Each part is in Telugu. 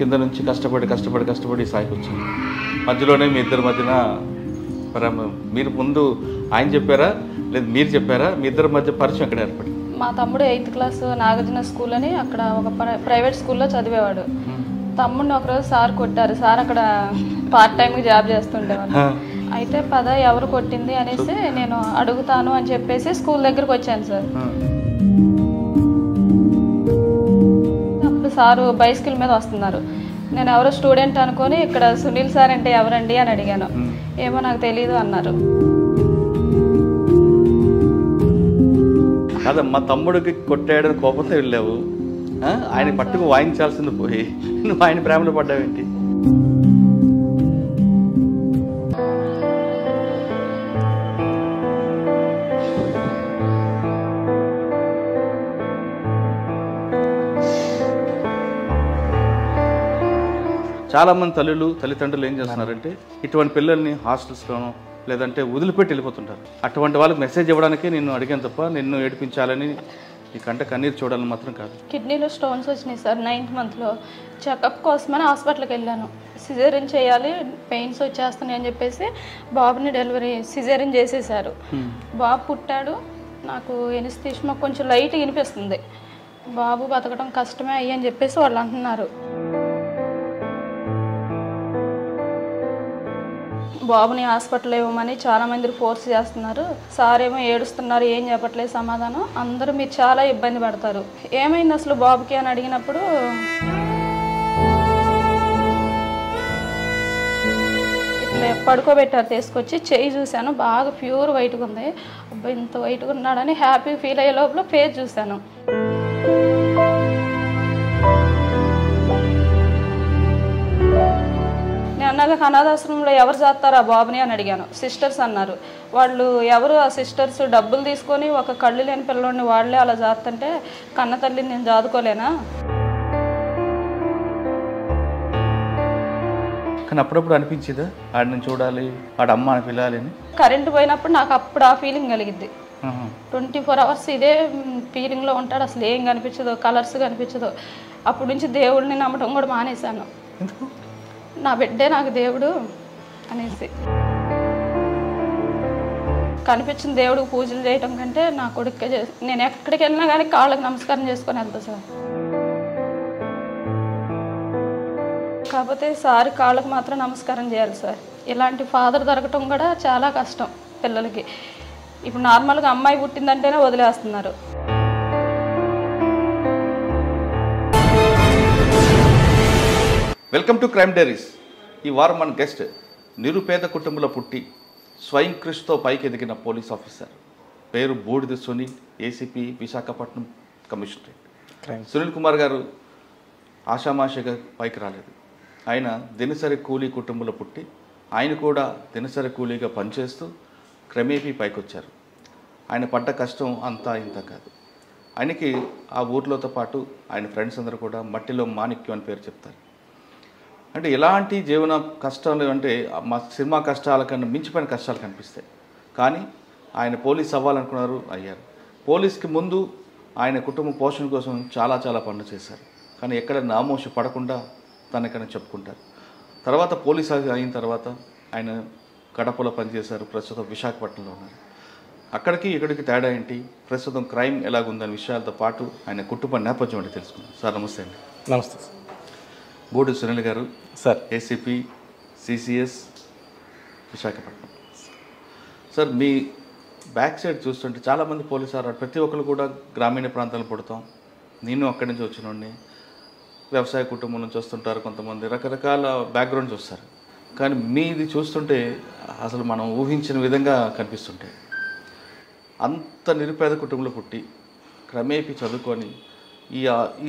కింద నుంచి కష్టపడి స్థాయికి వచ్చింది. మధ్యలోనే మీ ఇద్దరి మధ్యన మీరు ముందు ఆయన చెప్పారా లేదు మీరు చెప్పారా? మీ ఇద్దరి మధ్య పరిచయం ఎక్కడ ఏర్పడింది? మా తమ్ముడు 8th క్లాస్ నాగార్జున స్కూల్ అని అక్కడ ఒక ప్రైవేట్ స్కూల్లో చదివేవాడు. తమ్ముడిని ఒకరోజు సార్ కొట్టారు. సార్ అక్కడ పార్ట్ టైంకి జాబ్ చేస్తుండేవాడు. అయితే పద ఎవరు కొట్టింది అనేసి నేను అడుగుతాను అని చెప్పేసి స్కూల్ దగ్గరకు వచ్చాను సార్. అప్పుడు సారు బైసికల్ మీద వస్తున్నారు. నేను ఎవరో స్టూడెంట్ అనుకొని ఇక్కడ సునీల్ సార్ అంటే ఎవరండి అని అడిగాను. ఏమో నాకు తెలీదు అన్నారు. కాదమ్మా, తమ్ముడికి కొట్టాడని కోపంతో వెళ్ళావు, ఆయన పట్టుకు వాయించాల్సింది పోయి నువ్వు ఆయన ప్రేమలో పడ్డావేంటి? చాలామంది తల్లిదండ్రులు ఏం చేస్తున్నారంటే ఇటువంటి పిల్లల్ని హాస్టల్స్లోనో లేదంటే వదిలిపెట్టి వెళ్ళిపోతుంటారు. అటువంటి వాళ్ళకి మెసేజ్ ఇవ్వడానికి నిన్ను అడిగాను తప్ప నిన్ను ఏడిపించాలని నీ కంట కన్నీరు చూడాలని మాత్రం కాదు. కిడ్నీలో స్టోన్స్ వచ్చినాయి సార్. 9th మంత్లో చెకప్ కోసమని హాస్పిటల్కి వెళ్ళాను. సిజేరియన్ చేయాలి, పెయిన్స్ వచ్చేస్తున్నాయి అని చెప్పేసి బాబుని సిజేరియన్ చేసేసారు. బాబు పుట్టాడు. నాకు ఎనిస్థీషియా కొంచెం లైట్గా వినిపిస్తుంది. బాబు బతకడం కష్టమే అయ్యి అని చెప్పేసి వాళ్ళు అంటున్నారు. బాబుని హాస్పిటల్ ఇవ్వమని చాలామంది ఫోర్స్ చేస్తున్నారు. సార్ ఏమో ఏడుస్తున్నారు, ఏం చెప్పట్లేదు సమాధానం. అందరూ మీరు చాలా ఇబ్బంది పడతారు. ఏమైంది అసలు బాబుకి అని అడిగినప్పుడు ఇట్లా పడుకోబెట్టారు. తీసుకొచ్చి చెయ్యి చూశాను, బాగా ప్యూర్ వైట్గా ఉంది. అబ్బాయి ఇంత వైట్గా ఉన్నాడని హ్యాపీ ఫీల్ అయ్యే లోపల ఫేస్ చూశాను. అన్నాక అనాథాశ్రమంలో ఎవరు చేస్తారా బాబుని అని అడిగాను. సిస్టర్స్ అన్నారు. వాళ్ళు ఎవరు ఆ సిస్టర్స్ డబ్బులు తీసుకొని ఒక కళ్ళు లేని పిల్లోడిని వాళ్ళే అలా చేస్తుంటే కన్న తల్లిని నేను చదువుకోలేనా? కానీ అప్పుడప్పుడు అనిపించిందా ఆడిని చూడాలి, ఆడ అమ్మ అని పిల్లాలి అని? కరెంటు పోయినప్పుడు నాకు అప్పుడు ఆ ఫీలింగ్ కలిగిద్ది. 24 hours ఇదే ఫీలింగ్లో ఉంటాడు. అసలు ఏం కనిపించదు, కలర్స్ కనిపించదు. అప్పటి నుంచి దేవుడిని నమ్మటం కూడా మానేశాను. ఎందుకు? నా బిడ్డే నాకు దేవుడు అనేసి. కనిపించిన దేవుడికి పూజలు చేయటం కంటే నా కొడుకే నేను ఎక్కడికి వెళ్ళినా కానీ కాళ్ళకి నమస్కారం చేసుకొని వెళ్తా సార్. కాకపోతే సార్ కాళ్ళకి మాత్రం నమస్కారం చేయాలి సార్. ఇలాంటి ఫాదర్ దొరకటం కూడా చాలా కష్టం పిల్లలకి. ఇప్పుడు నార్మల్గా అమ్మాయి పుట్టిందంటేనే వదిలేస్తున్నారు. Welcome to crime diaries. ఈ వారం మన గెస్ట్ నిరుపేద కుటుంబంలో పుట్టి స్వయం కృషితో పైకి ఎదిగిన పోలీస్ ఆఫీసర్. పేరు బూడిద సునీల్, ఏసీపీ విశాఖపట్నం కమిషనరేట్. సునీల్ కుమార్ గారు ఆషామాషిగా పైకి రాలేదు. ఆయన దినసరి కూలీ కుటుంబంలో పుట్టి ఆయన కూడా దినసరి కూలీగా పనిచేస్తూ క్రమేపీ పైకి వచ్చారు. ఆయన పడ్డ కష్టం అంతా ఇంత కాదు. ఆయనకి ఆ ఊర్లోతో పాటు ఆయన ఫ్రెండ్స్ అందరూ కూడా మట్టిలో మాణిక్యం అని పేరు చెప్తారు. అంటే ఎలాంటి జీవన కష్టాలు అంటే మా సినిమా కష్టాల కన్నా మించిపోయిన కష్టాలు కనిపిస్తాయి. కానీ ఆయన పోలీస్ అవ్వాలనుకున్నారు, అయ్యారు. పోలీస్కి ముందు ఆయన కుటుంబ పోషణ కోసం చాలా పనులు చేశారు. కానీ ఎక్కడ నామోషి పడకుండా తనకన్నా చెప్పుకుంటారు. తర్వాత పోలీస్ అయిన తర్వాత ఆయన కడపలో పనిచేశారు. ప్రస్తుతం విశాఖపట్నంలో ఉన్నారు. అక్కడికి ఇక్కడికి తేడా ఏంటి, ప్రస్తుతం క్రైమ్ ఎలాగుందనే విషయాలతో పాటు ఆయన కుటుంబ నేపథ్యం అంటే తెలుసుకున్నాం. సార్ నమస్తే అండి. నమస్తే sir. Budida Sunil garu sir, ACP CCS Visakhapatnam. Sir మీ బ్యాక్ సైడ్ చూస్తుంటే చాలామంది పోలీసు ప్రతి ఒక్కరు కూడా గ్రామీణ ప్రాంతాలు పుడతాం. నేను అక్కడి నుంచి వచ్చినోడిని, వ్యవసాయ కుటుంబం నుంచి వస్తుంటారు, కొంతమంది రకరకాల బ్యాక్గ్రౌండ్స్ వస్తారు. కానీ మీది చూస్తుంటే అసలు మనం ఊహించిన విధంగా కనిపిస్తుంటాయి. అంత నిరుపేద కుటుంబంలో పుట్టి క్రమేపీ చదువుకొని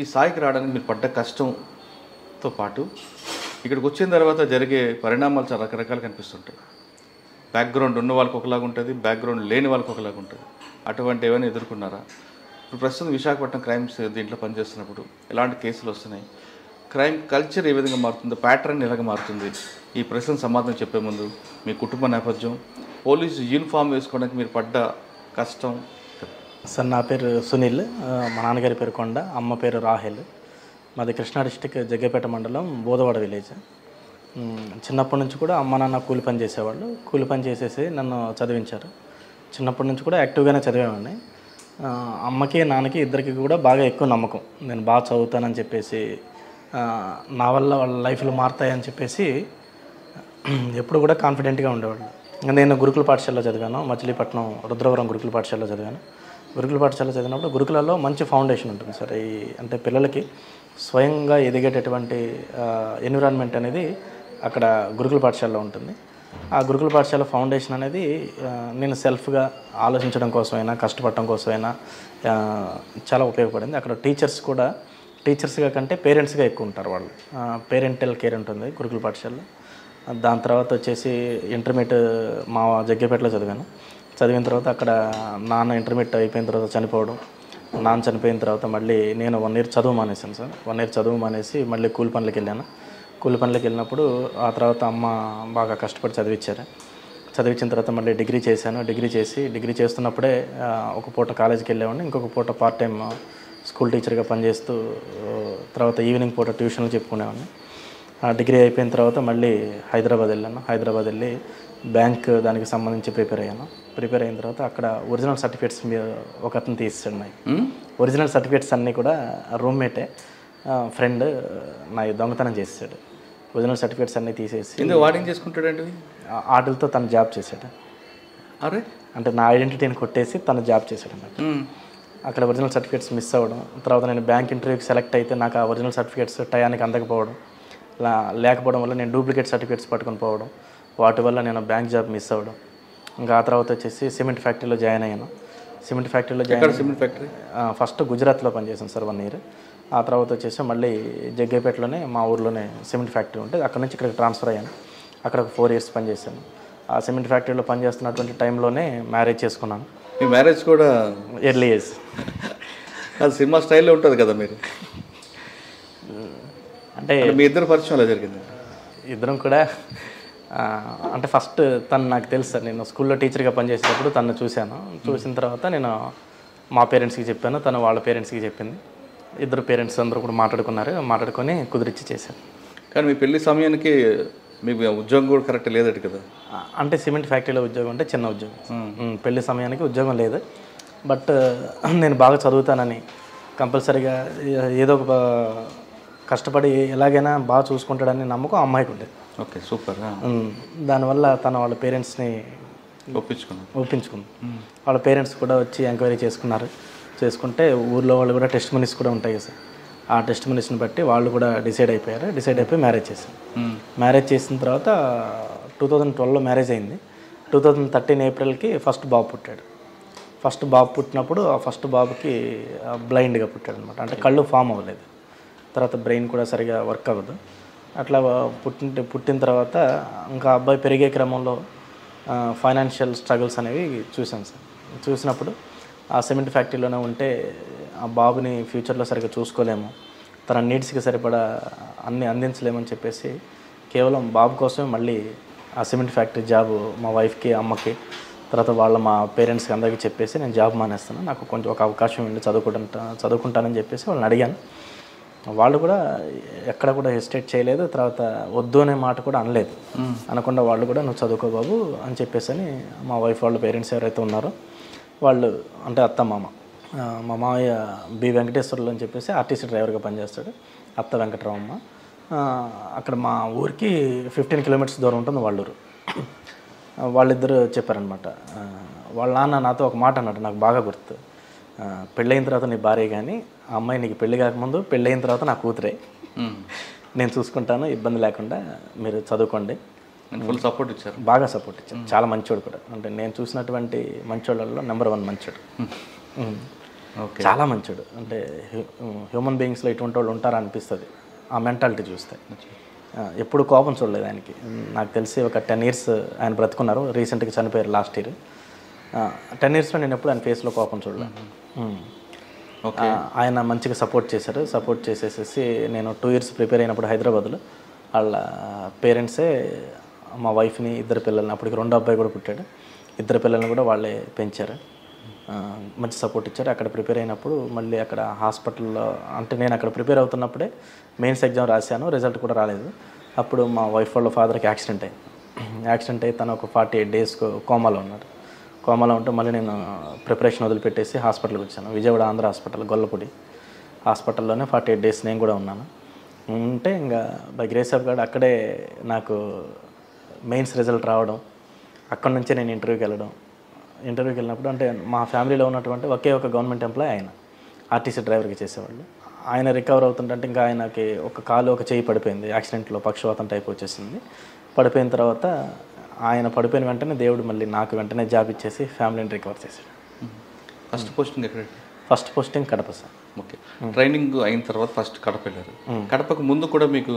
ఈ స్థాయికి రావడానికి మీరు పడ్డ కష్టంతో పాటు ఇక్కడికి వచ్చిన తర్వాత జరిగే పరిణామాలు చాలా రకరకాలు కనిపిస్తుంటాయి. బ్యాక్గ్రౌండ్ ఉన్న వాళ్ళకి ఒకలాగా ఉంటుంది, బ్యాక్గ్రౌండ్ లేని వాళ్ళకి ఒకలాగా ఉంటుంది. అటువంటి ఏమైనా ఎదుర్కొన్నారా? ఇప్పుడు ప్రస్తుతం విశాఖపట్నం క్రైమ్స్ దీంట్లో పనిచేస్తున్నప్పుడు ఎలాంటి కేసులు వస్తున్నాయి, క్రైమ్ కల్చర్ ఏ విధంగా మారుతుందో, ప్యాటర్న్ ఎలాగ మారుతుంది, ఈ ప్రశ్న సమాధానం చెప్పే ముందు మీ కుటుంబ నేపథ్యం, పోలీసు యూనిఫామ్ వేసుకోవడానికి మీరు పడ్డ కష్టం. సార్ నా పేరు సునీల్, మా నాన్నగారి పేరు కొండ, అమ్మ పేరు రాహెల్. మాది కృష్ణా డిస్టిక్ జగ్గేపేట మండలం బోదవాడ విలేజ్. చిన్నప్పటి నుంచి కూడా అమ్మ నాన్న కూలి పని చేసేవాళ్ళు. కూలి పని చేసేసి నన్ను చదివించారు. చిన్నప్పటి నుంచి కూడా యాక్టివ్గానే చదివేవాడిని. అమ్మకి నాన్నకి ఇద్దరికి కూడా బాగా ఎక్కువ నమ్మకం, నేను బాగా చదువుతానని చెప్పేసి, నా వల్ల వాళ్ళ లైఫ్లు మారుతాయని చెప్పేసి ఎప్పుడు కూడా కాన్ఫిడెంట్గా ఉండేవాళ్ళు. నేను గురుకుల పాఠశాలలో చదివాను, మచిలీపట్నం రుద్రవరం గురుకుల పాఠశాలలో చదివాను. గురుకుల పాఠశాల చదివినప్పుడు గురుకులలో మంచి ఫౌండేషన్ ఉంటుంది సార్. అంటే పిల్లలకి స్వయంగా ఎదిగేటటువంటి ఎన్విరాన్మెంట్ అనేది అక్కడ గురుకుల పాఠశాలలో ఉంటుంది. ఆ గురుకుల పాఠశాల ఫౌండేషన్ అనేది నేను సెల్ఫ్గా ఆలోచించడం కోసమైనా కష్టపడటం కోసమైనా చాలా ఉపయోగపడింది. అక్కడ టీచర్స్ కూడా టీచర్స్గా కంటే పేరెంట్స్గా ఎక్కువ ఉంటారు. వాళ్ళు పేరెంటల్ కేర్ ఉంటుంది గురుకుల పాఠశాలలో. దాని తర్వాత వచ్చేసి ఇంటర్మీడియట్ మా జగ్గేపేటలో చదివాను. చదివిన తర్వాత అక్కడ నాన్న ఇంటర్మీడియట్ అయిపోయిన తర్వాత చనిపోవడం, నాన్న చనిపోయిన తర్వాత మళ్ళీ నేను 1 year చదువు మానేసాను సార్. 1 year చదువు మానేసి మళ్ళీ కూలి పనులకు వెళ్ళాను. కూలి పనులకు వెళ్ళినప్పుడు ఆ తర్వాత అమ్మ బాగా కష్టపడి చదివించిన తర్వాత మళ్ళీ డిగ్రీ చేశాను. డిగ్రీ చేస్తున్నప్పుడే ఒక పూట కాలేజీకి వెళ్ళేవాడిని, ఇంకొక పూట పార్ట్ టైం స్కూల్ టీచర్గా పనిచేస్తూ తర్వాత ఈవినింగ్ పూట ట్యూషన్లు చెప్పుకునేవాడిని. డిగ్రీ అయిపోయిన తర్వాత మళ్ళీ హైదరాబాద్ వెళ్ళాను. హైదరాబాద్ వెళ్ళి బ్యాంక్ దానికి సంబంధించి ప్రిపేర్ అయిన తర్వాత అక్కడ ఒరిజినల్ సర్టిఫికేట్స్ ఒక అతను తీసాడు. ఒరిజినల్ సర్టిఫికేట్స్ అన్నీ కూడా రూమ్మేటే ఫ్రెండ్ నా దొంగతనం చేసాడు. ఒరిజినల్ సర్టిఫికేట్స్ అన్నీ తీసేసి వాడింగ్ చేసుకుంటాడండి. వాటితో తను జాబ్ చేశాడు. అరే అంటే నా ఐడెంటిటీని కొట్టేసి తను జాబ్ చేశాడు అన్నమాట. అక్కడ ఒరిజినల్ సర్టిఫికేట్స్ మిస్ అవ్వడం, తర్వాత నేను బ్యాంక్ ఇంటర్వ్యూకి సెలెక్ట్ అయితే నాకు ఆ ఒరిజినల్ సర్టిఫికేట్స్ టయానికి అందకపోవడం, లేకపోవడం వల్ల నేను డూప్లికేట్ సర్టిఫికేట్స్ పట్టుకొని పోవడం, వాటి వల్ల నేను బ్యాంక్ జాబ్ మిస్ అవ్వడం. ఇంకా ఆ తర్వాత వచ్చేసి సిమెంట్ ఫ్యాక్టరీలో జాయిన్ అయ్యాను. సిమెంట్ ఫ్యాక్టరీలో సిమెంట్ ఫ్యాక్టరీ ఫస్ట్ గుజరాత్లో పనిచేసాను సార్ 1 year. ఆ తర్వాత వచ్చేసి మళ్ళీ జగ్గేపేటలోనే మా ఊర్లోనే సిమెంట్ ఫ్యాక్టరీ ఉంటే అక్కడ నుంచి ఇక్కడికి ట్రాన్స్ఫర్ అయ్యాను. అక్కడ ఒక 4 years పనిచేశాను. ఆ సిమెంట్ ఫ్యాక్టరీలో పనిచేస్తున్నటువంటి టైంలోనే మ్యారేజ్ చేసుకున్నాను. మీ మ్యారేజ్ కూడా ఎర్లీ ఏజ్. అది సినిమా స్టైల్లో ఉంటుంది కదా. మీరు అంటే మీ ఇద్దరు పరిచయం అలా జరిగింది? ఇద్దరం కూడా అంటే ఫస్ట్ తను నాకు తెలుసు సార్. నేను స్కూల్లో టీచర్గా పనిచేసేటప్పుడు తను చూసిన తర్వాత నేను మా పేరెంట్స్కి చెప్పాను, తను వాళ్ళ పేరెంట్స్కి చెప్పింది. ఇద్దరు పేరెంట్స్ అందరూ కూడా మాట్లాడుకొని కుదిరిచ్చి చేశాను. కానీ మీ పెళ్లి సమయానికి మీకు ఉద్యోగం కూడా కరెక్ట్ లేదట కదా? అంటే సిమెంట్ ఫ్యాక్టరీలో ఉద్యోగం అంటే చిన్న ఉద్యోగం. పెళ్లి సమయానికి ఉద్యోగం లేదు. బట్ నేను బాగా చదువుతానని, కంపల్సరీగా ఏదో ఒక కష్టపడి ఎలాగైనా బాగా చూసుకుంటాడని నమ్మకం అమ్మాయికి ఉండేది. Okay, super. దానివల్ల తన వాళ్ళ పేరెంట్స్ని ఒప్పించుకుంది. వాళ్ళ పేరెంట్స్ కూడా వచ్చి ఎంక్వైరీ చేసుకుంటే ఊర్లో వాళ్ళు కూడా టెస్ట్ మనీస్ కూడా ఉంటాయి సార్. ఆ టెస్ట్ మనీస్ని బట్టి వాళ్ళు కూడా డిసైడ్ అయిపోయి మ్యారేజ్ చేశారు. మ్యారేజ్ చేసిన తర్వాత 2012లో మ్యారేజ్ అయింది. 2013 ఏప్రిల్కి ఫస్ట్ బాబు పుట్టాడు. ఫస్ట్ బాబు పుట్టినప్పుడు ఆ ఫస్ట్ బాబుకి బ్లైండ్గా పుట్టాడు అనమాట. అంటే కళ్ళు ఫామ్ అవ్వలేదు, తర్వాత బ్రెయిన్ కూడా సరిగా వర్క్ అవ్వదు. అట్లా పుట్టిన తర్వాత ఇంకా అబ్బాయి పెరిగే క్రమంలో ఫైనాన్షియల్ స్ట్రగుల్స్ అనేవి చూసాను సార్. చూసినప్పుడు ఆ సిమెంట్ ఫ్యాక్టరీలోనే ఉంటే ఆ బాబుని ఫ్యూచర్లో సరిగ్గా చూసుకోలేము, తన నీడ్స్కి సరిపడా అన్నీ అందించలేమని చెప్పేసి కేవలం బాబు కోసమే మళ్ళీ ఆ సిమెంట్ ఫ్యాక్టరీ జాబు మా వైఫ్కి, అమ్మకి, తర్వాత మా పేరెంట్స్కి అందరికీ చెప్పేసి నేను జాబ్ మానేస్తాను, నాకు కొంచెం ఒక అవకాశం ఉండి చదువుకుంటానని చెప్పేసి వాళ్ళని అడిగాను. వాళ్ళు కూడా ఎక్కడ కూడా హెసిటేట్ చేయలేదు, తర్వాత వద్దు అనే మాట కూడా అనలేదు. అనకుండా వాళ్ళు కూడా నువ్వు చదువుకో బాబు అని చెప్పేసి అని మా వైఫ్ వాళ్ళ పేరెంట్స్ ఎవరైతే ఉన్నారో వాళ్ళు, అంటే అత్త మామ, మా మామయ్య బి వెంకటేశ్వర్లు అని చెప్పేసి ఆర్టీసీ డ్రైవర్గా పనిచేస్తాడు, అత్త వెంకటరామమ్మ. అక్కడ మా ఊరికి 15 kilometers దూరం ఉంటుంది వాళ్ళూరు. వాళ్ళిద్దరూ చెప్పారనమాట. వాళ్ళ నాన్న నాతో ఒక మాట అన్నాడు, నాకు బాగా గుర్తు. పెళ్ళయిన తర్వాత నీ భార్య కానీ ఆ అమ్మాయి నీకు పెళ్ళి కాకముందు, పెళ్ళయిన తర్వాత నా కూతురే, నేను చూసుకుంటాను, ఇబ్బంది లేకుండా మీరు చదువుకోండి. ఫుల్ సపోర్ట్ ఇచ్చారు, బాగా సపోర్ట్ ఇచ్చారు. చాలా మంచోడు కూడా, అంటే నేను చూసినటువంటి మంచోళ్ళలో నెంబర్ 1 మంచోడు. చాలా మంచోడు. అంటే హ్యూమన్ బీయింగ్స్లో ఇటువంటి వాళ్ళు ఉంటారా అనిపిస్తుంది ఆ మెంటాలిటీ చూస్తే. ఎప్పుడు కోపం చూడలేదు ఆయనకి. నాకు తెలిసి ఒక 10 years ఆయన బ్రతుకున్నారు, రీసెంట్గా చనిపోయారు లాస్ట్ ఇయర్. 10 yearsలో నేను ఎప్పుడు ఆయన ఫేస్లో కోపం చూడలేదు. ఆయన మంచిగా సపోర్ట్ చేశారు. సపోర్ట్ చేసేసేసి నేను 2 years ప్రిపేర్ అయినప్పుడు హైదరాబాద్లో వాళ్ళ పేరెంట్సే మా వైఫ్ని, 2 పిల్లల్ని, అప్పటికి 2 అబ్బాయి కూడా పుట్టాడు, 2 పిల్లల్ని కూడా వాళ్ళే పెంచారు. మంచి సపోర్ట్ ఇచ్చారు. అక్కడ ప్రిపేర్ అయినప్పుడు మళ్ళీ అక్కడ హాస్పిటల్లో అంటే నేను అక్కడ ప్రిపేర్ అవుతున్నప్పుడే మెయిన్స్ ఎగ్జామ్ రాశాను, రిజల్ట్ కూడా రాలేదు. అప్పుడు మా వైఫ్ వాళ్ళ ఫాదర్కి యాక్సిడెంట్ అయ్యి తను ఒక 48 days కోమాలో ఉన్నాడు. కోమాలో ఉంటే మళ్ళీ నేను ప్రిపరేషన్ వదిలిపెట్టేసి హాస్పిటల్కి వచ్చాను. విజయవాడ ఆంధ్ర హాస్పిటల్ గొల్లపూడి హాస్పిటల్లోనే 48 days నేను కూడా ఉన్నాను. ఉంటే ఇంకా బై గ్రేస్ ఆఫ్ గాడ్ అక్కడే నాకు మెయిన్స్ రిజల్ట్ రావడం, అక్కడ నుంచే నేను ఇంటర్వ్యూకి వెళ్ళినప్పుడు అంటే మా ఫ్యామిలీలో ఉన్నటువంటి ఒకే ఒక గవర్నమెంట్ ఎంప్లాయ్ ఆయన ఆర్టీసీ డ్రైవర్కి చేసేవాళ్ళు. ఆయన రికవర్ అవుతుంటే ఇంకా ఆయనకి ఒక కాలు ఒక చెయ్యి పడిపోయింది, యాక్సిడెంట్లో పక్షవాతం టైప్ వచ్చేసింది. పడిపోయిన తర్వాత ఆయన పడిపోయిన వెంటనే దేవుడు మళ్ళీ నాకు వెంటనే జాబ్ ఇచ్చేసి ఫ్యామిలీని రికవర్ చేశాడు. ఫస్ట్ పోస్టింగ్ ఎక్కడ? First posting Kadapa sir. Okay, training అయిన తర్వాత ఫస్ట్ కడప వెళ్ళారు. కడపకు ముందు కూడా మీకు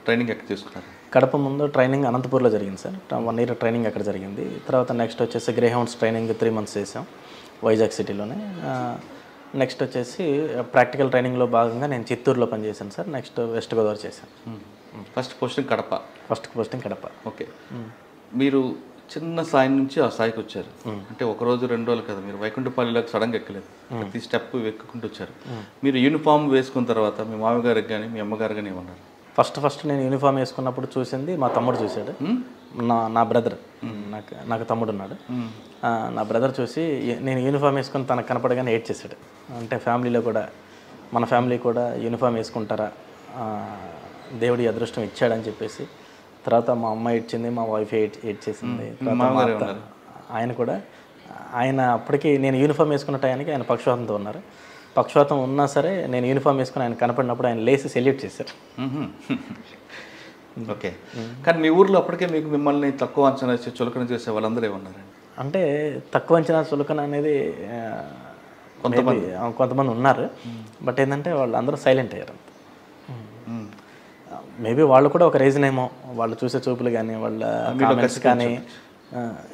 ట్రైనింగ్ ఎక్కడ తీసుకున్నారు? కడప ముందు ట్రైనింగ్ అనంతపూర్లో జరిగింది సార్. 1 year ట్రైనింగ్ అక్కడ జరిగింది. తర్వాత నెక్స్ట్ వచ్చేసి గ్రే హౌండ్స్ ట్రైనింగ్ 3 months చేసాం వైజాగ్ సిటీలోనే. నెక్స్ట్ వచ్చేసి ప్రాక్టికల్ ట్రైనింగ్లో భాగంగా నేను చిత్తూరులో పనిచేశాను సార్. నెక్స్ట్ వెస్ట్ గోదావరి చేశాను. First posting Kadapa. First posting Kadapa. Okay, మీరు చిన్న స్థాయి నుంచి ఆ స్థాయికి వచ్చారు అంటే 1 రోజు 2 రోజులు కదా, మీరు వైకుంఠపాలిలోకి సడన్గా ఎక్కలేదు, ప్రతి స్టెప్ ఎక్కుకుంటూ వచ్చారు. మీరు యూనిఫామ్ వేసుకున్న తర్వాత మీ మామగారికి కానీ మీ అమ్మగారు కానీ ఏమన్నారు? ఫస్ట్ నేను యూనిఫామ్ వేసుకున్నప్పుడు చూసింది మా తమ్ముడు చూశాడు. నా బ్రదర్, నాకు తమ్ముడు ఉన్నాడు. నా బ్రదర్ చూసి నేను యూనిఫామ్ వేసుకొని తనకు కనపడగానే ఏడ్ చేశాడు. అంటే ఫ్యామిలీలో కూడా మన ఫ్యామిలీ కూడా యూనిఫామ్ వేసుకుంటారా, దేవుడి అదృష్టం ఇచ్చాడని చెప్పేసి. తర్వాత మా అమ్మ ఏడ్చింది, మా వైఫ్ ఏడ్ చేసింది. ఆయన కూడా అప్పటికి నేను యూనిఫామ్ వేసుకున్న టయానికి ఆయన పక్షవాతంతో ఉన్నారు. పక్షవాతం ఉన్నా సరే నేను యూనిఫామ్ వేసుకుని ఆయన కనపడినప్పుడు ఆయన లేసి సెల్యూట్ చేశారు. ఓకే, కానీ మీ ఊర్లో అప్పటికే మిమ్మల్ని తక్కువ అంచనా వేసి చులకన చేసే వాళ్ళందరూ ఏమన్నారండి? అంటే తక్కువ అంచనా చులకన అనేది కొంతమంది ఉన్నారు. బట్ ఏంటంటే వాళ్ళందరూ సైలెంట్ అయ్యారు. మేబీ వాళ్ళు కూడా ఒక రీజన్ ఏమో, వాళ్ళు చూసే చూపులు కానీ వాళ్ళ కామెంట్స్ కానీ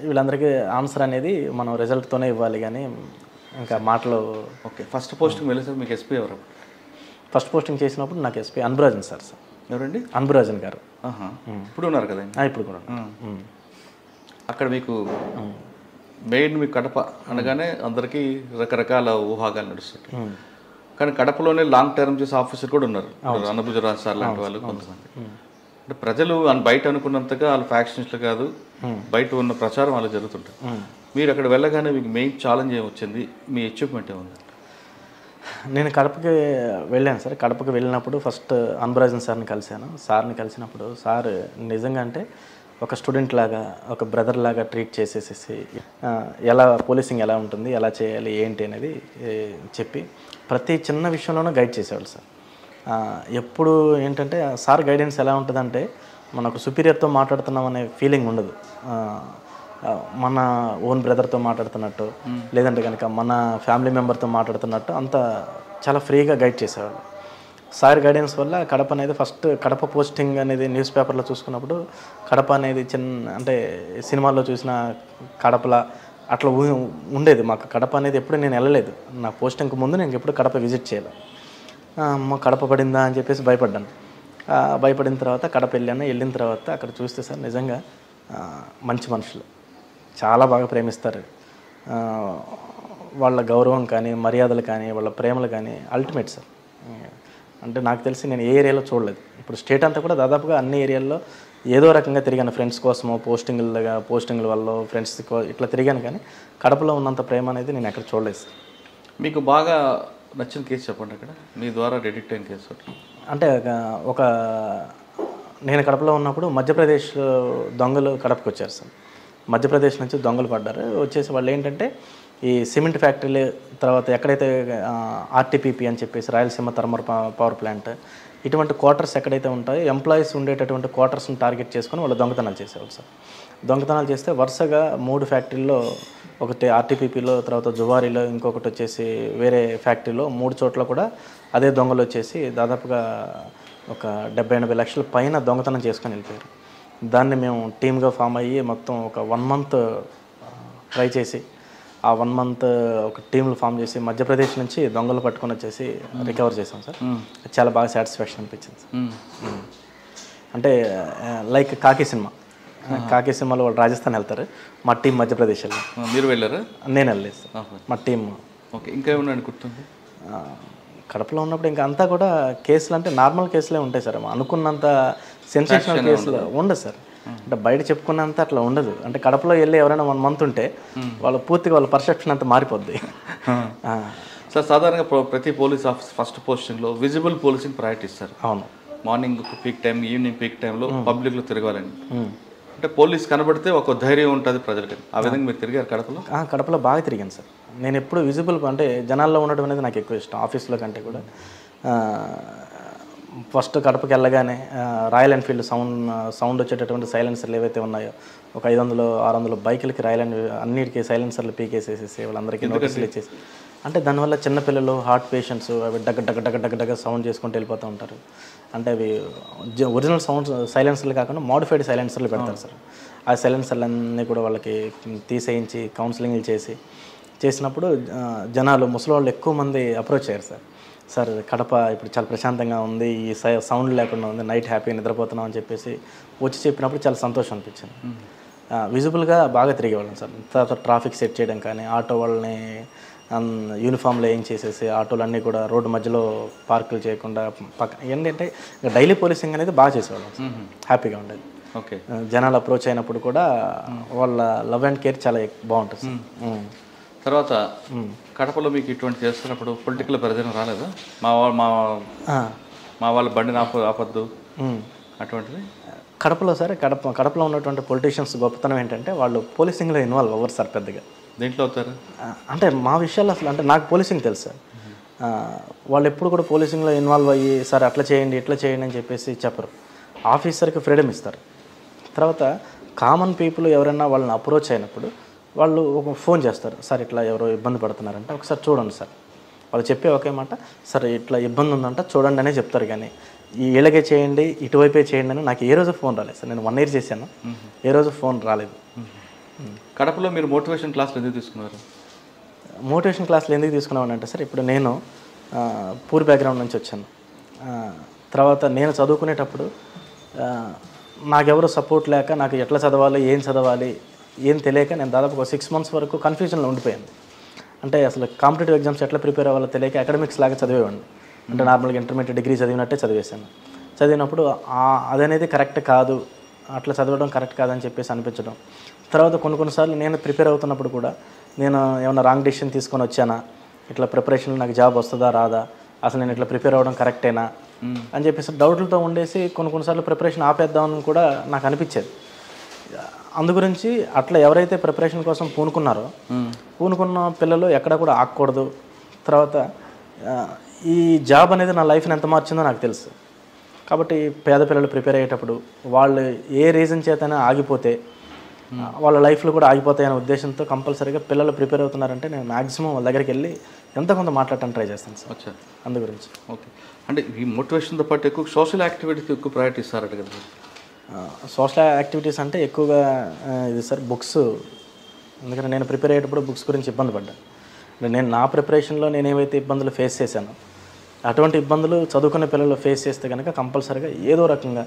వీళ్ళందరికీ ఆన్సర్ అనేది మనం రిజల్ట్తోనే ఇవ్వాలి కానీ ఇంకా మాటలు. ఓకే, ఫస్ట్ పోస్టింగ్ వెళ్ళేసరికి మీకు ఎస్పీ ఎవరు? ఫస్ట్ పోస్టింగ్ చేసినప్పుడు నాకు ఎస్పీ అన్బురాజన్ సార్. ఎవరండి? అన్బురాజన్ గారు. ఇప్పుడు ఉన్నారు కదా? ఇప్పుడు కూడా. అక్కడ మీకు మెయిన్ మీ కడప అనగానే అందరికీ రకరకాల ఊహాగాలు నడుస్తుంటాయి. కానీ కడపలోనే లాంగ్ టర్మ్ చేసే ఆఫీసర్ కూడా ఉన్నారు, అన్నభుజరాజ్ సార్ లాంటి వాళ్ళు కొంతమంది. అంటే ప్రజలు బయట అనుకున్నంతగా వాళ్ళు ఫ్యాక్షన్స్లు కాదు, బయట ఉన్న ప్రచారం వాళ్ళు జరుగుతుంటాయి. మీరు అక్కడ వెళ్ళగానే మీకు మెయిన్ ఛాలెంజ్ ఏమొచ్చింది, మీ అచీవ్మెంట్ ఏముంది? నేను కడపకి వెళ్ళాను సార్. కడపకి వెళ్ళినప్పుడు ఫస్ట్ అన్బురాజన్ సార్ని కలిశాను. సార్ని కలిసినప్పుడు సార్ నిజంగా అంటే ఒక స్టూడెంట్ లాగా, ఒక బ్రదర్ లాగా ట్రీట్ చేసేసేసి ఎలా పోలీసింగ్ ఎలా ఉంటుంది, ఎలా చేయాలి ఏంటి అనేది చెప్పి ప్రతి చిన్న విషయంలోనూ గైడ్ చేసేవాళ్ళు సార్. ఎప్పుడు ఏంటంటే సార్ గైడెన్స్ ఎలా ఉంటుందంటే మనకు సుపీరియర్తో మాట్లాడుతున్నాం అనే ఫీలింగ్ ఉండదు. మన ఓన్ బ్రదర్తో మాట్లాడుతున్నట్టు, లేదంటే కనుక మన ఫ్యామిలీ మెంబర్తో మాట్లాడుతున్నట్టు అంత చాలా ఫ్రీగా గైడ్ చేసేవాళ్ళు. సార్ గైడెన్స్ వల్ల కడప అనేది ఫస్ట్ కడప పోస్టింగ్ అనేది న్యూస్ పేపర్లో చూసుకున్నప్పుడు కడప అనేది అంటే సినిమాల్లో చూసిన కడపలా అట్లా ఉండేది. మాకు కడప అనేది ఎప్పుడు నేను వెళ్ళలేదు. నా పోస్టింగ్కి ముందు నేను ఎప్పుడు కడప విజిట్ చేయాలి. అమ్మ కడప పడిందా అని చెప్పేసి భయపడ్డాను. భయపడిన తర్వాత కడప వెళ్ళిన తర్వాత అక్కడ చూస్తే సార్ నిజంగా మంచి మనుషులు, చాలా బాగా ప్రేమిస్తారు. వాళ్ళ గౌరవం కానీ, మర్యాదలు కానీ, వాళ్ళ ప్రేమలు కానీ అల్టిమేట్ సార్. అంటే నాకు తెలిసి నేను ఏ ఏరియాలో చూడలేదు. ఇప్పుడు స్టేట్ అంతా కూడా దాదాపుగా అన్ని ఏరియాల్లో ఏదో రకంగా తిరిగాను, ఫ్రెండ్స్ కోసమో, పోస్టింగ్ల వల్ల ఫ్రెండ్స్ ఇట్లా తిరిగాను. కానీ కడపలో ఉన్నంత ప్రేమ అనేది నేను ఎక్కడ చూడలేదు సార్. మీకు బాగా నచ్చిన కేసు చెప్పండి, అక్కడ మీ ద్వారా డిటెక్ట్ అయిన కేసు. అంటే నేను కడపలో ఉన్నప్పుడు మధ్యప్రదేశ్ దొంగలు కడపకు వచ్చారు సార్. మధ్యప్రదేశ్ నుంచి దొంగలు పడ్డారు. వచ్చేసి వాళ్ళు ఏంటంటే ఈ సిమెంట్ ఫ్యాక్టరీలు, తర్వాత ఎక్కడైతే ఆర్టీపీపీ అని చెప్పేసి రాయలసీమ థర్మల్ పవర్ ప్లాంట్, ఇటువంటి క్వార్టర్స్ ఎక్కడైతే ఉంటాయో ఎంప్లాయీస్ ఉండేటటువంటి క్వార్టర్స్ని టార్గెట్ చేసుకొని వాళ్ళు దొంగతనాలు చేసేవాళ్ళు సార్. దొంగతనాలు చేస్తే వరుసగా 3 ఫ్యాక్టరీల్లో, ఒకటి ఆర్టీపీపీలో, తర్వాత జువారీలో, ఇంకొకటి వచ్చేసి వేరే ఫ్యాక్టరీలో 3 చోట్ల కూడా అదే దొంగలు వచ్చేసి దాదాపుగా ఒక 70-80 లక్షల పైన దొంగతనం చేసుకొని వెళ్ళిపోయారు. దాన్ని మేము టీమ్గా ఫామ్ అయ్యి మొత్తం ఒక 1 month ట్రై చేసి, ఆ 1 month ఒక టీంలు ఫామ్ చేసి మధ్యప్రదేశ్ నుంచి దొంగలు పట్టుకొని వచ్చేసి రికవర్ చేసాం సార్. చాలా బాగా సాటిస్ఫాక్షన్ అనిపించింది సార్. అంటే లైక్ కాకి సినిమా, కాకి సినిమాలో వాళ్ళు రాజస్థాన్ వెళ్తారు, మా టీం మధ్యప్రదేశ్ వెళ్ళాం. మీరు వెళ్ళారా? నేను వెళ్ళలేదు సార్, మా టీం. ఓకే, ఇంకా ఏమన్నా గుర్తుంది? కడపలో ఉన్నప్పుడు ఇంకా అంతా కూడా కేసులు అంటే నార్మల్ కేసులే ఉంటాయి సార్, అనుకున్నంత సెన్సేషనల్ కేసులు ఉండదు సార్. అంటే బయట చెప్పుకున్నంత అట్లా ఉండదు. అంటే కడపలో వెళ్ళి ఎవరైనా 1 month ఉంటే వాళ్ళు పూర్తిగా వాళ్ళ పర్సెప్షన్ అంతా మారిపోద్ది. సార్, సాధారణంగా ప్రతి పోలీస్ ఆఫీస్ ఫస్ట్ పోస్టింగ్లో విజిబుల్ పోలీసింగ్ ప్రయారిటీ ఇస్తారు. అవును, morning peak time, evening peak టైంలో పబ్లిక్లో తిరగాలని. అంటే పోలీస్ కనబడితే ఒక ధైర్యం ఉంటుంది ప్రజలకి. ఆ విధంగా మీరు తిరిగారు కడపలో? కడపలో బాగా తిరిగాను సార్. నేను ఎప్పుడు విజిబుల్ అంటే జనాల్లో ఉండడం అనేది నాకు ఎక్కువ ఇష్టం, ఆఫీస్లో కంటే కూడా. ఫస్ట్ కడపకి వెళ్ళగానే రాయల్ ఎన్ఫీల్డ్ సౌండ్ వచ్చేటటువంటి సైలెన్సర్లు ఏవైతే ఉన్నాయో, ఒక 500-600 బైకులకి రాయల్ ఎన్ఫీల్డ్ అన్నిటికీ సైలెన్సర్లు పీకేసేసేసి వాళ్ళందరికీ నోటీసులు ఇచ్చేసి. అంటే దానివల్ల చిన్నపిల్లలు, హార్ట్ పేషెంట్స్ అవి డగ్గ సౌండ్ చేసుకుంటూ వెళ్ళిపోతూ ఉంటారు. అంటే అవి ఒరిజినల్ సౌండ్ సైలెన్సర్లు కాకుండా మోడిఫైడ్ సైలెన్సర్లు పెడతారు సార్. ఆ సైలెన్సర్లన్నీ కూడా వాళ్ళకి తీసేయించి కౌన్సిలింగ్లు చేసినప్పుడు జనాలు, ముసలి ఎక్కువ మంది అప్రోచ్ అయ్యారు సార్. సార్, కడప ఇప్పుడు చాలా ప్రశాంతంగా ఉంది, ఈ సౌండ్ లేకుండా ఉంది, నైట్ హ్యాపీగా నిద్రపోతున్నాం అని చెప్పేసి వచ్చి చెప్పినప్పుడు చాలా సంతోషం అనిపించింది. విజిబుల్గా బాగా తిరిగేవాళ్ళం సార్. తర్వాత ట్రాఫిక్ సెట్ చేయడం కానీ, ఆటో వాళ్ళని యూనిఫామ్లో ఏం చేసేసి ఆటోలన్నీ కూడా రోడ్డు మధ్యలో పార్కులు చేయకుండా ఏంటంటే డైలీ పోలీసింగ్ అనేది బాగా చేసేవాళ్ళం, హ్యాపీగా ఉండేది. ఓకే, జనాలు అప్రోచ్ అయినప్పుడు కూడా వాళ్ళ లవ్ అండ్ కేర్ చాలా బాగుంటుంది. తర్వాత కడపలో మీకు ఇటువంటి చేస్తున్నప్పుడు పొలిటికల్ ప్రెజర్ రాలేదా? మా వాళ్ళ బండిని ఆపద్దు అటువంటిది? కడపలో సార్, కడపలో ఉన్నటువంటి పొలిటీషియన్స్ గొప్పతనం ఏంటంటే వాళ్ళు పోలీసింగ్లో ఇన్వాల్వ్ అవ్వరు సార్ పెద్దగా. దేంట్లో అవుతారు అంటే మా విషయాలు అసలు, అంటే నాకు పోలీసింగ్ తెలుసు సార్. వాళ్ళు ఎప్పుడు కూడా పోలీసింగ్లో ఇన్వాల్వ్ అయ్యి సార్ అట్లా చేయండి ఇట్లా చేయండి అని చెప్పేసి చెప్పరు. ఆఫీసర్కి ఫ్రీడమ్ ఇస్తారు. తర్వాత కామన్ పీపుల్ ఎవరైనా వాళ్ళని అప్రోచ్ అయినప్పుడు వాళ్ళు ఒక ఫోన్ చేస్తారు, సార్ ఇట్లా ఎవరో ఇబ్బంది పడుతున్నారంటే ఒకసారి చూడండి సార్. వాళ్ళు చెప్పే ఒకే మాట, సార్ ఇట్లా ఇబ్బంది ఉందంట చూడండి అనే చెప్తారు. కానీ ఇలాగే చేయండి, ఇటువైపే చేయండి అని నాకు ఏ రోజు ఫోన్ రాలేదు సార్. నేను 1 year చేశాను, ఏ రోజు ఫోన్ రాలేదు. కడపలో మీరు మోటివేషన్ క్లాసులు ఎందుకు తీసుకున్నారు? మోటివేషన్ క్లాసులు ఎందుకు తీసుకున్నామని అంటే సార్, ఇప్పుడు నేను పూర్ బ్యాక్గ్రౌండ్ నుంచి వచ్చాను. తర్వాత నేను చదువుకునేటప్పుడు నాకెవరు సపోర్ట్ లేక, నాకు ఎట్లా చదవాలి, ఏం చదవాలి, ఏం తెలియక నేను దాదాపు ఒక 6 months వరకు కన్ఫ్యూజన్లో ఉండిపోయాను. అంటే అసలు కాంపిటేటివ్ ఎగ్జామ్స్ ఎట్లా ప్రిపేర్ అవ్వాలో తెలియక అకాడమిక్స్ లాగా చదివేవాడిని. అంటే నార్మల్గా ఇంటర్మీడియట్ డిగ్రీ చదివినట్టే చదివేశాను. చదివినప్పుడు అదనేది కరెక్ట్ కాదు, అట్లా చదవడం కరెక్ట్ కాదని చెప్పేసి అనిపించడం. తర్వాత కొన్నిసార్లు నేను ప్రిపేర్ అవుతున్నప్పుడు కూడా నేను ఏమైనా రాంగ్ డెసిషన్ తీసుకొని వచ్చానా, ఇట్లా ప్రిపరేషన్లో నాకు జాబ్ వస్తుందా రాదా, అసలు నేను ఇట్లా ప్రిపేర్ అవ్వడం కరెక్టేనా అని చెప్పేసి డౌట్లతో ఉండేసి కొన్నిసార్లు ప్రిపరేషన్ ఆపేద్దామని కూడా నాకు అనిపించేది. అందుగురించి అట్లా ఎవరైతే ప్రిపరేషన్ కోసం పూనుకున్న పిల్లలు ఎక్కడ కూడా ఆగకూడదు. తర్వాత ఈ జాబ్ అనేది నా లైఫ్ని ఎంత మార్చిందో నాకు తెలుసు. కాబట్టి పేద పిల్లలు ప్రిపేర్ అయ్యేటప్పుడు వాళ్ళు ఏ రీజన్ చేతనే ఆగిపోతే వాళ్ళ లైఫ్లో కూడా ఆగిపోతాయనే ఉద్దేశంతో కంపల్సరీగా పిల్లలు ప్రిపేర్ అవుతున్నారంటే నేను మ్యాక్సిమం వాళ్ళ దగ్గరికి వెళ్ళి ఎంత కొంత మాట్లాడటానికి ట్రై చేస్తాను సార్. వచ్చా అందు గురించి. ఓకే, అంటే ఈ మోటివేషన్తో పాటు ఎక్కువ సోషల్ యాక్టివిటీకి ఎక్కువ ప్రయారిటీ ఇస్తారట కదా? సోషల్ యాక్టివిటీస్ అంటే ఎక్కువగా ఇది సార్ బుక్స్. ఎందుకంటే నేను ప్రిపేర్ అయ్యేటప్పుడు బుక్స్ గురించి ఇబ్బంది పడ్డాను. నేను నా ప్రిపరేషన్లో నేను ఏవైతే ఇబ్బందులు ఫేస్ చేశానో అటువంటి ఇబ్బందులు చదువుకునే పిల్లలు ఫేస్ చేస్తే కనుక కంపల్సరీగా ఏదో రకంగా,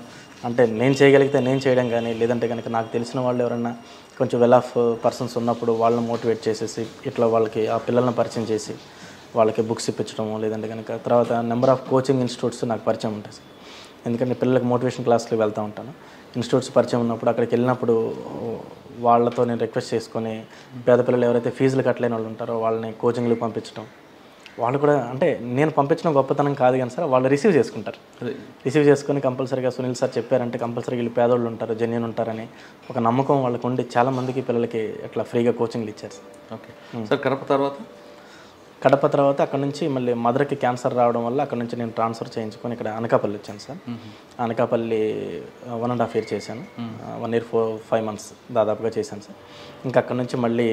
అంటే నేను చేయగలిగితే నేను చేయడం కానీ, లేదంటే కనుక నాకు తెలిసిన వాళ్ళు ఎవరైనా కొంచెం వెల్ ఆఫ్ పర్సన్స్ ఉన్నప్పుడు వాళ్ళని మోటివేట్ చేసేసి ఇట్లా వాళ్ళకి ఆ పిల్లల్ని పరిచయం చేసి వాళ్ళకి బుక్స్ ఇప్పించడము, లేదంటే కనుక తర్వాత నెంబర్ ఆఫ్ కోచింగ్ ఇన్స్టిట్యూట్స్ నాకు పరిచయం ఉంటాయి సార్. ఎందుకంటే పిల్లలకి మోటివేషన్ క్లాస్కి వెళ్తూ ఉంటాను. ఇన్స్టిట్యూట్స్ పరిచయం ఉన్నప్పుడు అక్కడికి వెళ్ళినప్పుడు వాళ్ళతో నేను రిక్వెస్ట్ చేసుకొని పేద పిల్లలు ఎవరైతే ఫీజులు కట్టలేని వాళ్ళు ఉంటారో వాళ్ళని కోచింగ్లకు పంపించడం. వాళ్ళు కూడా అంటే నేను పంపించడం గొప్పతనం కాదు కానీ సార్, వాళ్ళు రిసీవ్ చేసుకుంటారు. రిసీవ్ చేసుకొని కంపల్సరీగా సునీల్ సార్ చెప్పారంటే కంపల్సరీగా వీళ్ళు పేదోళ్ళు ఉంటారు, జెన్యూన్ ఉంటారని ఒక నమ్మకం వాళ్ళకు ఉండి చాలామందికి పిల్లలకి అట్లా ఫ్రీగా కోచింగ్లు ఇచ్చారు సార్. ఓకే సార్, కడప తర్వాత అక్కడ నుంచి మళ్ళీ మదర్కి క్యాన్సర్ రావడం వల్ల అక్కడ నుంచి నేను ట్రాన్స్ఫర్ చేయించుకొని ఇక్కడ అనకాపల్లి వచ్చాను సార్. అనకాపల్లి 1.5 year చేశాను. 1 year 5 months దాదాపుగా చేశాను సార్. ఇంకా అక్కడ నుంచి మళ్ళీ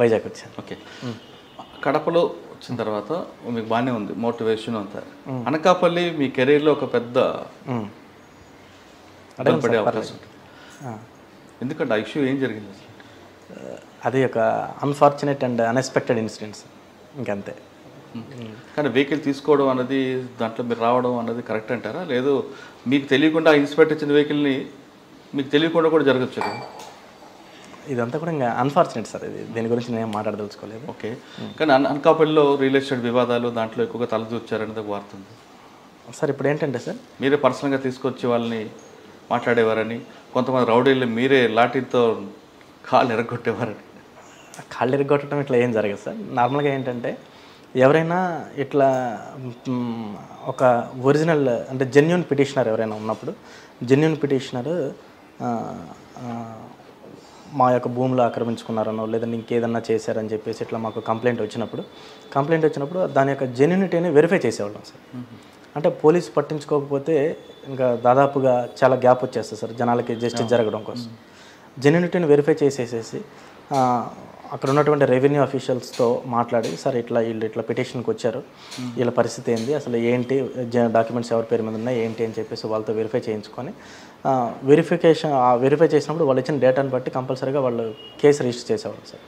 వైజాగ్ వచ్చాను. ఓకే, కడపలో వచ్చిన తర్వాత మీకు బాగానే ఉంది మోటివేషన్ అంతా. అనకాపల్లి మీ కెరీర్లో ఒక పెద్ద పడే అవకాశం ఉంటుంది. ఎందుకంటే ఆ ఇష్యూ ఏం జరిగింది అసలు? అది ఒక అన్ఫార్చునేట్ అండ్ అన్ఎక్స్పెక్టెడ్ ఇన్సిడెంట్స్, ఇంకంతే. కానీ వెహికల్ తీసుకోవడం అన్నది, దాంట్లో మీరు రావడం అన్నది కరెక్ట్ అంటారా? లేదు మీకు తెలియకుండా ఇన్స్పెక్టర్ ఇచ్చిన వెహికల్ని మీకు తెలియకుండా కూడా జరగచ్చు కదా. ఇదంతా కూడా ఇంకా అన్ఫార్చునేట్ సార్. ఇది దీని గురించి నేను మాట్లాడదలుచుకోలేదు. ఓకే, కానీ అనకాపల్లిలో రియల్ ఎస్టేట్ వివాదాలు దాంట్లో ఎక్కువగా తలదూర్చారనేది ఒక వార్త ఉంది సార్. ఇప్పుడు ఏంటంటే సార్, మీరే పర్సనల్గా తీసుకొచ్చి వాళ్ళని మాట్లాడేవారని, కొంతమంది రౌడీలు మీరే లాఠీతో కాళ్ళు ఎరగొట్టేవారని. కాళ్ళు ఇరగొట్టడం ఇట్లా ఏం జరగదు సార్. నార్మల్గా ఏంటంటే ఎవరైనా ఇట్లా ఒక ఒరిజినల్ అంటే జెన్యున్ పిటిషనర్ ఎవరైనా ఉన్నప్పుడు, జెన్యున్ పిటిషనర్ మా యొక్క భూములు ఆక్రమించుకున్నారనో లేదంటే ఇంకేదన్నా చేశారని చెప్పేసి ఇట్లా మాకు కంప్లైంట్ వచ్చినప్పుడు దాని యొక్క జెన్యునిటీని వెరిఫై చేసేవాళ్ళం సార్. అంటే పోలీసు పట్టించుకోకపోతే ఇంకా దాదాపుగా చాలా గ్యాప్ వచ్చేస్తుంది సార్ జనాలకి జస్టిస్ జరగడం కోసం. జెన్యునిటీని వెరిఫై చేసేసేసి అక్కడ ఉన్నటువంటి రెవెన్యూ అఫీషియల్స్తో మాట్లాడి, సార్ వీళ్ళు ఇట్లా పిటిషన్కి వచ్చారు, వీళ్ళ పరిస్థితి ఏంది, అసలు ఏంటి డాక్యుమెంట్స్ ఎవరి పేరు మీద ఉన్నాయి ఏంటి అని చెప్పేసి వాళ్ళతో వెరిఫై చేయించుకొని వెరిఫై చేసినప్పుడు వాళ్ళు ఇచ్చిన డేటాను బట్టి కంపల్సరీగా వాళ్ళు కేసు రిజిస్టర్ చేసేవాళ్ళు సార్.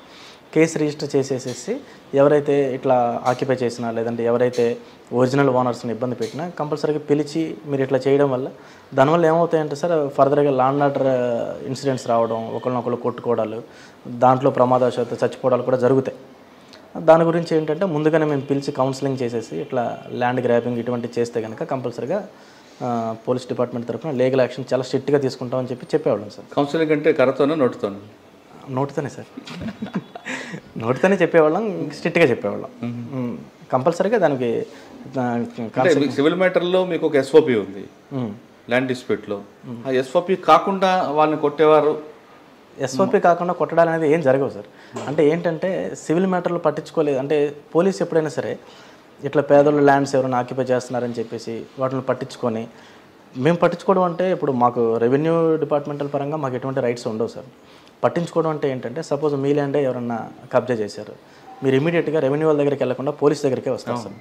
కేసు రిజిస్టర్ చేసేసేసి ఎవరైతే ఇట్లా ఆక్యుపై చేసినా లేదంటే ఎవరైతే ఒరిజినల్ ఓనర్స్ని ఇబ్బంది పెట్టినా కంపల్సరీగా పిలిచి మీరు ఇట్లా చేయడం వల్ల దానివల్ల ఏమవుతాయంటే సార్ ఫర్దర్గా లాండ్ ఆర్డర్ ఇన్సిడెంట్స్ రావడం, ఒకరినొకరు కొట్టుకోవడాలు, దాంట్లో ప్రమాదవశాత్తు చచ్చిపోవడాలు కూడా జరుగుతాయి. దాని గురించి ఏంటంటే ముందుగానే మేము పిలిచి కౌన్సిలింగ్ చేసేసి ఇట్లా ల్యాండ్ గ్రాబింగ్ ఇటువంటి చేస్తే కనుక కంపల్సరీగా పోలీస్ డిపార్ట్మెంట్ తరఫున లీగల్ యాక్షన్ చాలా స్ట్రిక్ట్గా తీసుకుంటామని చెప్పేవాళ్ళం సార్. కౌన్సిలింగ్ అంటే కర్రతోనే నోటుతోనే? నోటుతోనే సార్. నోటితోనే చెప్పేవాళ్ళం, స్ట్రిక్ట్గా చెప్పేవాళ్ళం. కంపల్సరీగా దానికి సివిల్ మ్యాటర్లో మీకు ఒక ఎస్ఓపి ఉంది ల్యాండ్ డిస్ప్యూట్లో. ఆ ఎస్ఓపి కాకుండా వాళ్ళని కొట్టేవారు? ఎస్ఓపి కాకుండా కొట్టడాలు అనేది ఏం జరగవు సార్. అంటే ఏంటంటే సివిల్ మ్యాటర్లు పట్టించుకోలేదు అంటే పోలీస్ ఎప్పుడైనా సరే ఇట్లా పేదోళ్ళు ల్యాండ్స్ ఎవరైనా ఆక్యుపై చేస్తున్నారని చెప్పేసి వాటిని పట్టించుకొని, మేము పట్టించుకోవడం అంటే ఇప్పుడు మాకు రెవెన్యూ డిపార్ట్మెంటల్ పరంగా మాకు ఎటువంటి రైట్స్ ఉండవు సార్. పట్టించుకోవడం అంటే ఏంటంటే సపోజ్ మీ ల్యాండే ఎవరన్నా కబ్జా చేశారు, మీరు ఇమీడియట్గా రెవెన్యూ వాళ్ళ దగ్గరికి వెళ్లకుండా పోలీస్ దగ్గరికే వస్తారు సార్.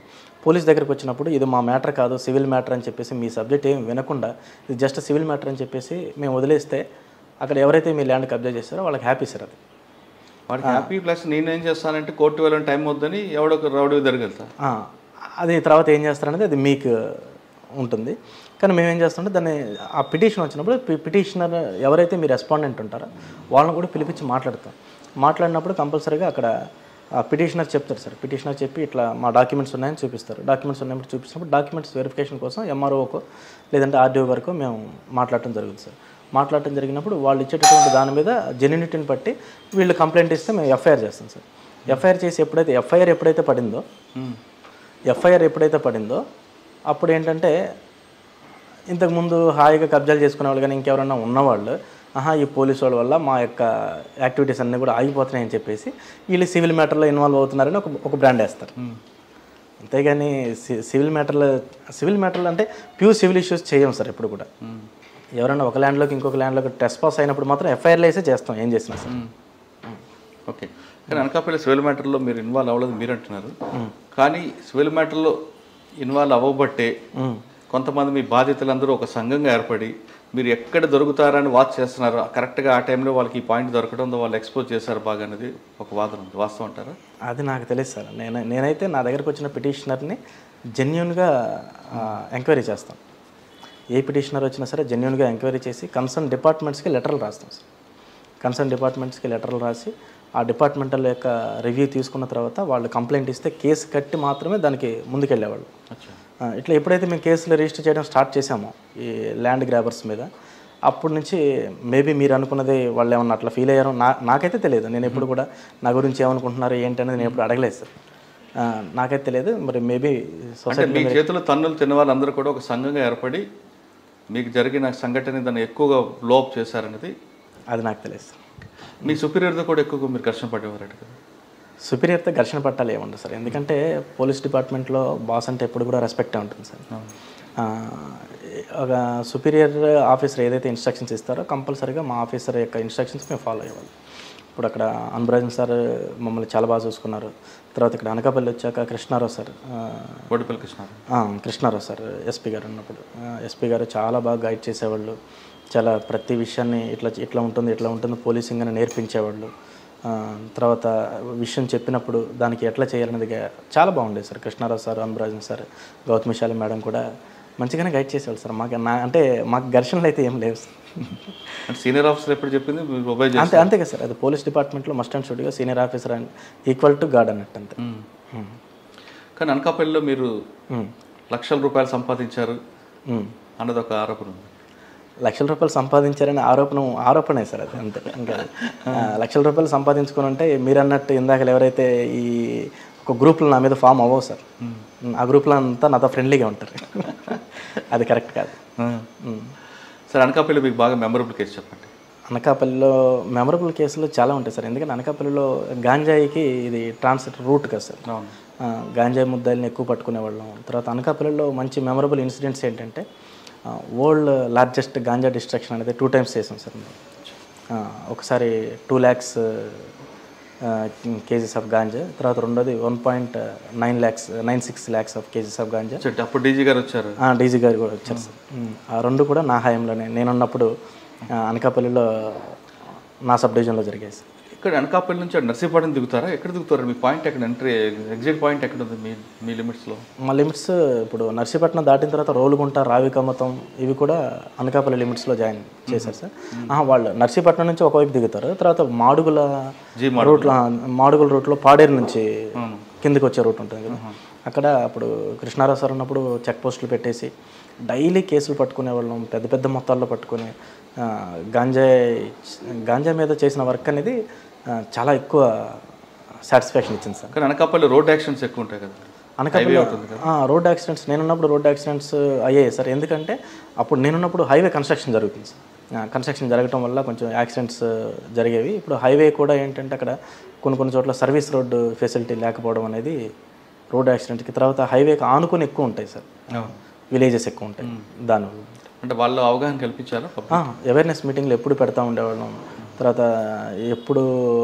పోలీస్ దగ్గరికి వచ్చినప్పుడు ఇది మా మ్యాటర్ కాదు, సివిల్ మ్యాటర్ అని చెప్పేసి మీ సబ్జెక్ట్ ఏం వినకుండా ఇది జస్ట్ సివిల్ మ్యాటర్ అని చెప్పేసి మేము వదిలేస్తే అక్కడ ఎవరైతే మీ ల్యాండ్ కబ్జా చేస్తారో వాళ్ళకి హ్యాపీ సార్. అది వాడికి హ్యాపీ. ప్లస్ నేనేం చేస్తానంటే కోర్టు వెళ్ళని టైం వద్దని ఎవడొక రౌడీ జరగలుగుతా, అది తర్వాత ఏం చేస్తారనేది అది మీకు ఉంటుంది. కానీ మేము ఏం చేస్తామంటే దాన్ని ఆ పిటిషన్ వచ్చినప్పుడు పిటిషనర్ ఎవరైతే మీ రెస్పాండెంట్ ఉంటారో వాళ్ళని కూడా పిలిపించి మాట్లాడినప్పుడు కంపల్సరీగా అక్కడ పిటిషనర్ చెప్తారు సార్. పిటిషనర్ చెప్పి ఇట్లా మా డాక్యుమెంట్స్ ఉన్నాయని చూపిస్తారు. డాక్యుమెంట్స్ ఉన్నాయని చూపించినప్పుడు డాక్యుమెంట్స్ వెరిఫికేషన్ కోసం ఎంఆర్ఓకో లేదంటే ఆర్డీఓ వరకు మేము మాట్లాడటం జరుగుతుంది సార్. మాట్లాడటం జరిగినప్పుడు వాళ్ళు ఇచ్చేటటువంటి దాని మీద జెన్యూనిటీని బట్టి వీళ్ళు కంప్లైంట్ ఇస్తే మేము ఎఫ్ఐఆర్ చేస్తాం సార్. ఎఫ్ఐఆర్ చేసి ఎఫ్ఐఆర్ ఎప్పుడైతే పడిందో అప్పుడు ఏంటంటే ఇంతకుముందు హాయిగా కబ్జాలు చేసుకునే వాళ్ళు కానీ ఇంకెవరన్నా ఉన్నవాళ్ళు ఈ పోలీసు వాళ్ళ వల్ల మా యొక్క యాక్టివిటీస్ అన్నీ కూడా ఆగిపోతున్నాయని చెప్పేసి వీళ్ళు సివిల్ మ్యాటర్లో ఇన్వాల్వ్ అవుతున్నారని ఒక బ్రాండ్ వేస్తారు. అంతేగాని సివిల్ మ్యాటర్లు అంటే ప్యూర్ సివిల్ ఇష్యూస్ చేయం సార్ ఎప్పుడు కూడా. ఎవరైనా ఒక ల్యాండ్లోకి ఇంకొక ల్యాండ్లోకి ట్రెస్ పాస్ అయినప్పుడు మాత్రం ఎఫ్ఐఆర్లు వేసే చేస్తాం ఏం చేసినా సార్. ఓకే, కానీ అనకాపల్లి సివిల్ మ్యాటర్లో మీరు ఇన్వాల్వ్ అవ్వలేదు మీరు అంటున్నారు, కానీ సివిల్ మ్యాటర్లో ఇన్వాల్వ్ అవ్వబట్టే కొంతమంది మీ బాధితులందరూ ఒక సంఘంగా ఏర్పడి మీరు ఎక్కడ దొరుకుతారని వాచ్ చేస్తున్నారు. కరెక్ట్గా ఆ టైంలో వాళ్ళకి ఈ పాయింట్ దొరకడంతో వాళ్ళు ఎక్స్పోజ్ చేశారు బాగా అనేది ఒక వాదన ఉంది, వాస్తవం అంటారా? అది నాకు తెలియదు సార్. నేనైతే నా దగ్గరకు వచ్చిన పిటిషనర్ని జెన్యూన్గా ఎంక్వైరీ చేస్తాం. ఏ పిటిషనర్ వచ్చినా సరే జెన్యూన్గా ఎంక్వైరీ చేసి కన్సర్న్ డిపార్ట్మెంట్స్కి లెటర్లు రాస్తాం సార్. కన్సర్న్ డిపార్ట్మెంట్స్కి లెటర్లు రాసి ఆ డిపార్ట్మెంటల్ యొక్క రివ్యూ తీసుకున్న తర్వాత వాళ్ళు కంప్లైంట్ ఇస్తే కేసు కట్టి మాత్రమే దానికి ముందుకెళ్ళేవాళ్ళు. ఇట్లా ఎప్పుడైతే మేము కేసులు రిజిస్టర్ చేయడం స్టార్ట్ చేసామో ఈ ల్యాండ్ గ్రాబర్స్ మీద, అప్పటి నుంచి మేబీ మీరు అనుకున్నది వాళ్ళు ఏమన్నా అట్లా ఫీల్ అయ్యారో నాకైతే తెలియదు. నేను ఎప్పుడు కూడా నా గురించి ఏమనుకుంటున్నారు ఏంటి అనేది నేను ఎప్పుడు అడగలేదు సార్. నాకైతే తెలియదు. మరి మేబీ సొసైటీ మీ చేతులు తన్నులు తిన్న వాళ్ళందరూ కూడా ఒక సంఘంగా ఏర్పడి మీకు జరిగిన సంఘటన దాన్ని ఎక్కువగా బ్లోఅప్ చేశారనేది అది నాకు తెలియదు సార్. మీ సుపీరియర్తో కూడా ఎక్కువగా మీరు ఘర్షణ పడేవారట కదా? సుపీరియర్తో ఘర్షణ పట్టాలి ఏముండదు సార్. ఎందుకంటే పోలీస్ డిపార్ట్మెంట్లో బాస్ అంటే ఎప్పుడు కూడా రెస్పెక్టే ఉంటుంది సార్. ఒక సుపీరియర్ ఆఫీసర్ ఏదైతే ఇన్స్ట్రక్షన్స్ ఇస్తారో కంపల్సరీగా మా ఆఫీసర్ యొక్క ఇన్స్ట్రక్షన్స్ మేము ఫాలో అయ్యేవాళ్ళం. ఇప్పుడు అక్కడ అన్బరాజన్ సార్ మమ్మల్ని చాలా బాగా చూసుకున్నారు. తర్వాత ఇక్కడ అనకాపల్లి వచ్చాక Krishnarao sir, Krishnarao sir SP గారు ఉన్నప్పుడు ఎస్పీ గారు చాలా బాగా గైడ్ చేసేవాళ్ళు. చాలా ప్రతి విషయాన్ని ఇట్లా ఉంటుంది పోలీసింగ్ అని నేర్పించేవాళ్ళు. తర్వాత విషయం చెప్పినప్పుడు దానికి ఎట్లా చేయాలనేది చాలా బాగుండేది sir. Krishnarao sir, Anbarajan sir, Gowthami Sali madam కూడా మంచిగానే గైడ్ చేసేవాళ్ళు సార్. అంటే మాకు ఘర్షణలు అయితే ఏం లేవు సార్. అంటే సీనియర్ ఆఫీసర్ ఎప్పుడు చెప్పింది మీరు ఒబే చేస్తారు? అంతే కదా సార్. అది పోలీస్ డిపార్ట్మెంట్లో మస్ట్ అండ్ షుడ్గా senior officer and equal to guard అన్నట్టు అంతే. కానీ అనకాపల్లిలో మీరు లక్షల రూపాయలు సంపాదించారు అన్నది ఒక ఆరోపణ ఉంది. లక్షల రూపాయలు సంపాదించారని ఆరోపణే సార్ అది, అంతే. ఇంకా లక్షల రూపాయలు సంపాదించుకుని అంటే మీరు అన్నట్టు ఇందాక ఎవరైతే ఈ ఒక గ్రూప్లో నా మీద ఫామ్ అవ్వవు సార్. ఆ గ్రూప్లో అంతా నాతో ఫ్రెండ్లీగా ఉంటారు. అది కరెక్ట్ కాదు సార్. అనకాపల్లిలో మీకు బాగా మెమరబుల్ కేసు చెప్పండి. అనకాపల్లిలో మెమరబుల్ కేసులు చాలా ఉంటాయి సార్. ఎందుకంటే అనకాపల్లిలో గాంజాయికి ఇది ట్రాన్సిట్ రూట్ కదా సార్. గాంజాయి ముద్దాయిల్ని ఎక్కువ పట్టుకునేవాళ్ళం. తర్వాత అనకాపల్లిలో మంచి మెమరబుల్ ఇన్సిడెంట్స్ ఏంటంటే వరల్డ్ లార్జెస్ట్ గాంజా డిస్ట్రక్షన్ అనేది 2 times చేసాం సార్. ఒకసారి 2 lakhs కేజీస్ ఆఫ్ గాంజా, తర్వాత రెండోది 1.96 lakhs of kgs of ganja. అప్పుడు డీజీ గారు వచ్చారు. డీజీ గారు కూడా వచ్చారు సార్. ఆ రెండు కూడా నా హయాంలోనే, నేనున్నప్పుడు అనకాపల్లిలో నా సబ్ డివిజన్లో జరిగాయి సార్. ఇక్కడ అనకాపల్లి నుంచి నర్సీపట్నం దిగుతారా? ఎక్కడ దిగుతారు? మీ పాయింట్ ఎక్కడ, ఎంట్రీ ఎగ్జిట్ పాయింట్ ఎక్కడ ఉంది మీ లిమిట్స్లో? మా లిమిట్స్ ఇప్పుడు నర్సీపట్నం దాటిన తర్వాత రోలుగుంట, రావికమ్మతం ఇవి కూడా అనకాపల్లి లిమిట్స్లో జాయిన్ చేశారు సార్. వాళ్ళు నర్సీపట్నం నుంచి ఒకవైపు దిగుతారు. తర్వాత మాడుగుల రూట్లో, మాడుగుల రూట్లో పాడేరు నుంచి కిందకి వచ్చే రూట్ ఉంటుంది కదా, అక్కడ అప్పుడు కృష్ణారావు సార్ ఉన్నప్పుడు చెక్ పోస్టులు పెట్టేసి డైలీ కేసులు పట్టుకునే వాళ్ళం, పెద్ద పెద్ద మొత్తాల్లో పట్టుకుని గాంజా మీద చేసిన వర్క్ అనేది చాలా ఎక్కువ సాటిస్ఫాక్షన్ ఇచ్చింది సార్. కానీ అనకాపల్లి రోడ్ యాక్సిడెంట్స్ ఎక్కువ ఉంటాయి కదా. అనకాపల్లి రోడ్ యాక్సిడెంట్స్ నేనున్నప్పుడు రోడ్ యాక్సిడెంట్స్ అయ్యాయి సార్. ఎందుకంటే అప్పుడు నేనున్నప్పుడు హైవే కన్స్ట్రక్షన్ జరుగుతుంది సార్. కన్స్ట్రక్షన్ జరగటం వల్ల కొంచెం యాక్సిడెంట్స్ జరిగేవి. ఇప్పుడు హైవే కూడా ఏంటంటే అక్కడ కొన్ని చోట్ల సర్వీస్ రోడ్డు ఫెసిలిటీ లేకపోవడం అనేది రోడ్ యాక్సిడెంట్కి, తర్వాత హైవేకి ఆనుకొని ఎక్కువ ఉంటాయి సార్, విలేజెస్ ఎక్కువ ఉంటాయి. దానివల్ల అంటే వాళ్ళు అవగాహన కల్పించారా? అవేర్నెస్ మీటింగ్లు ఎప్పుడు పెడతా ఉండేవాళ్ళం. తర్వాత ఎప్పుడు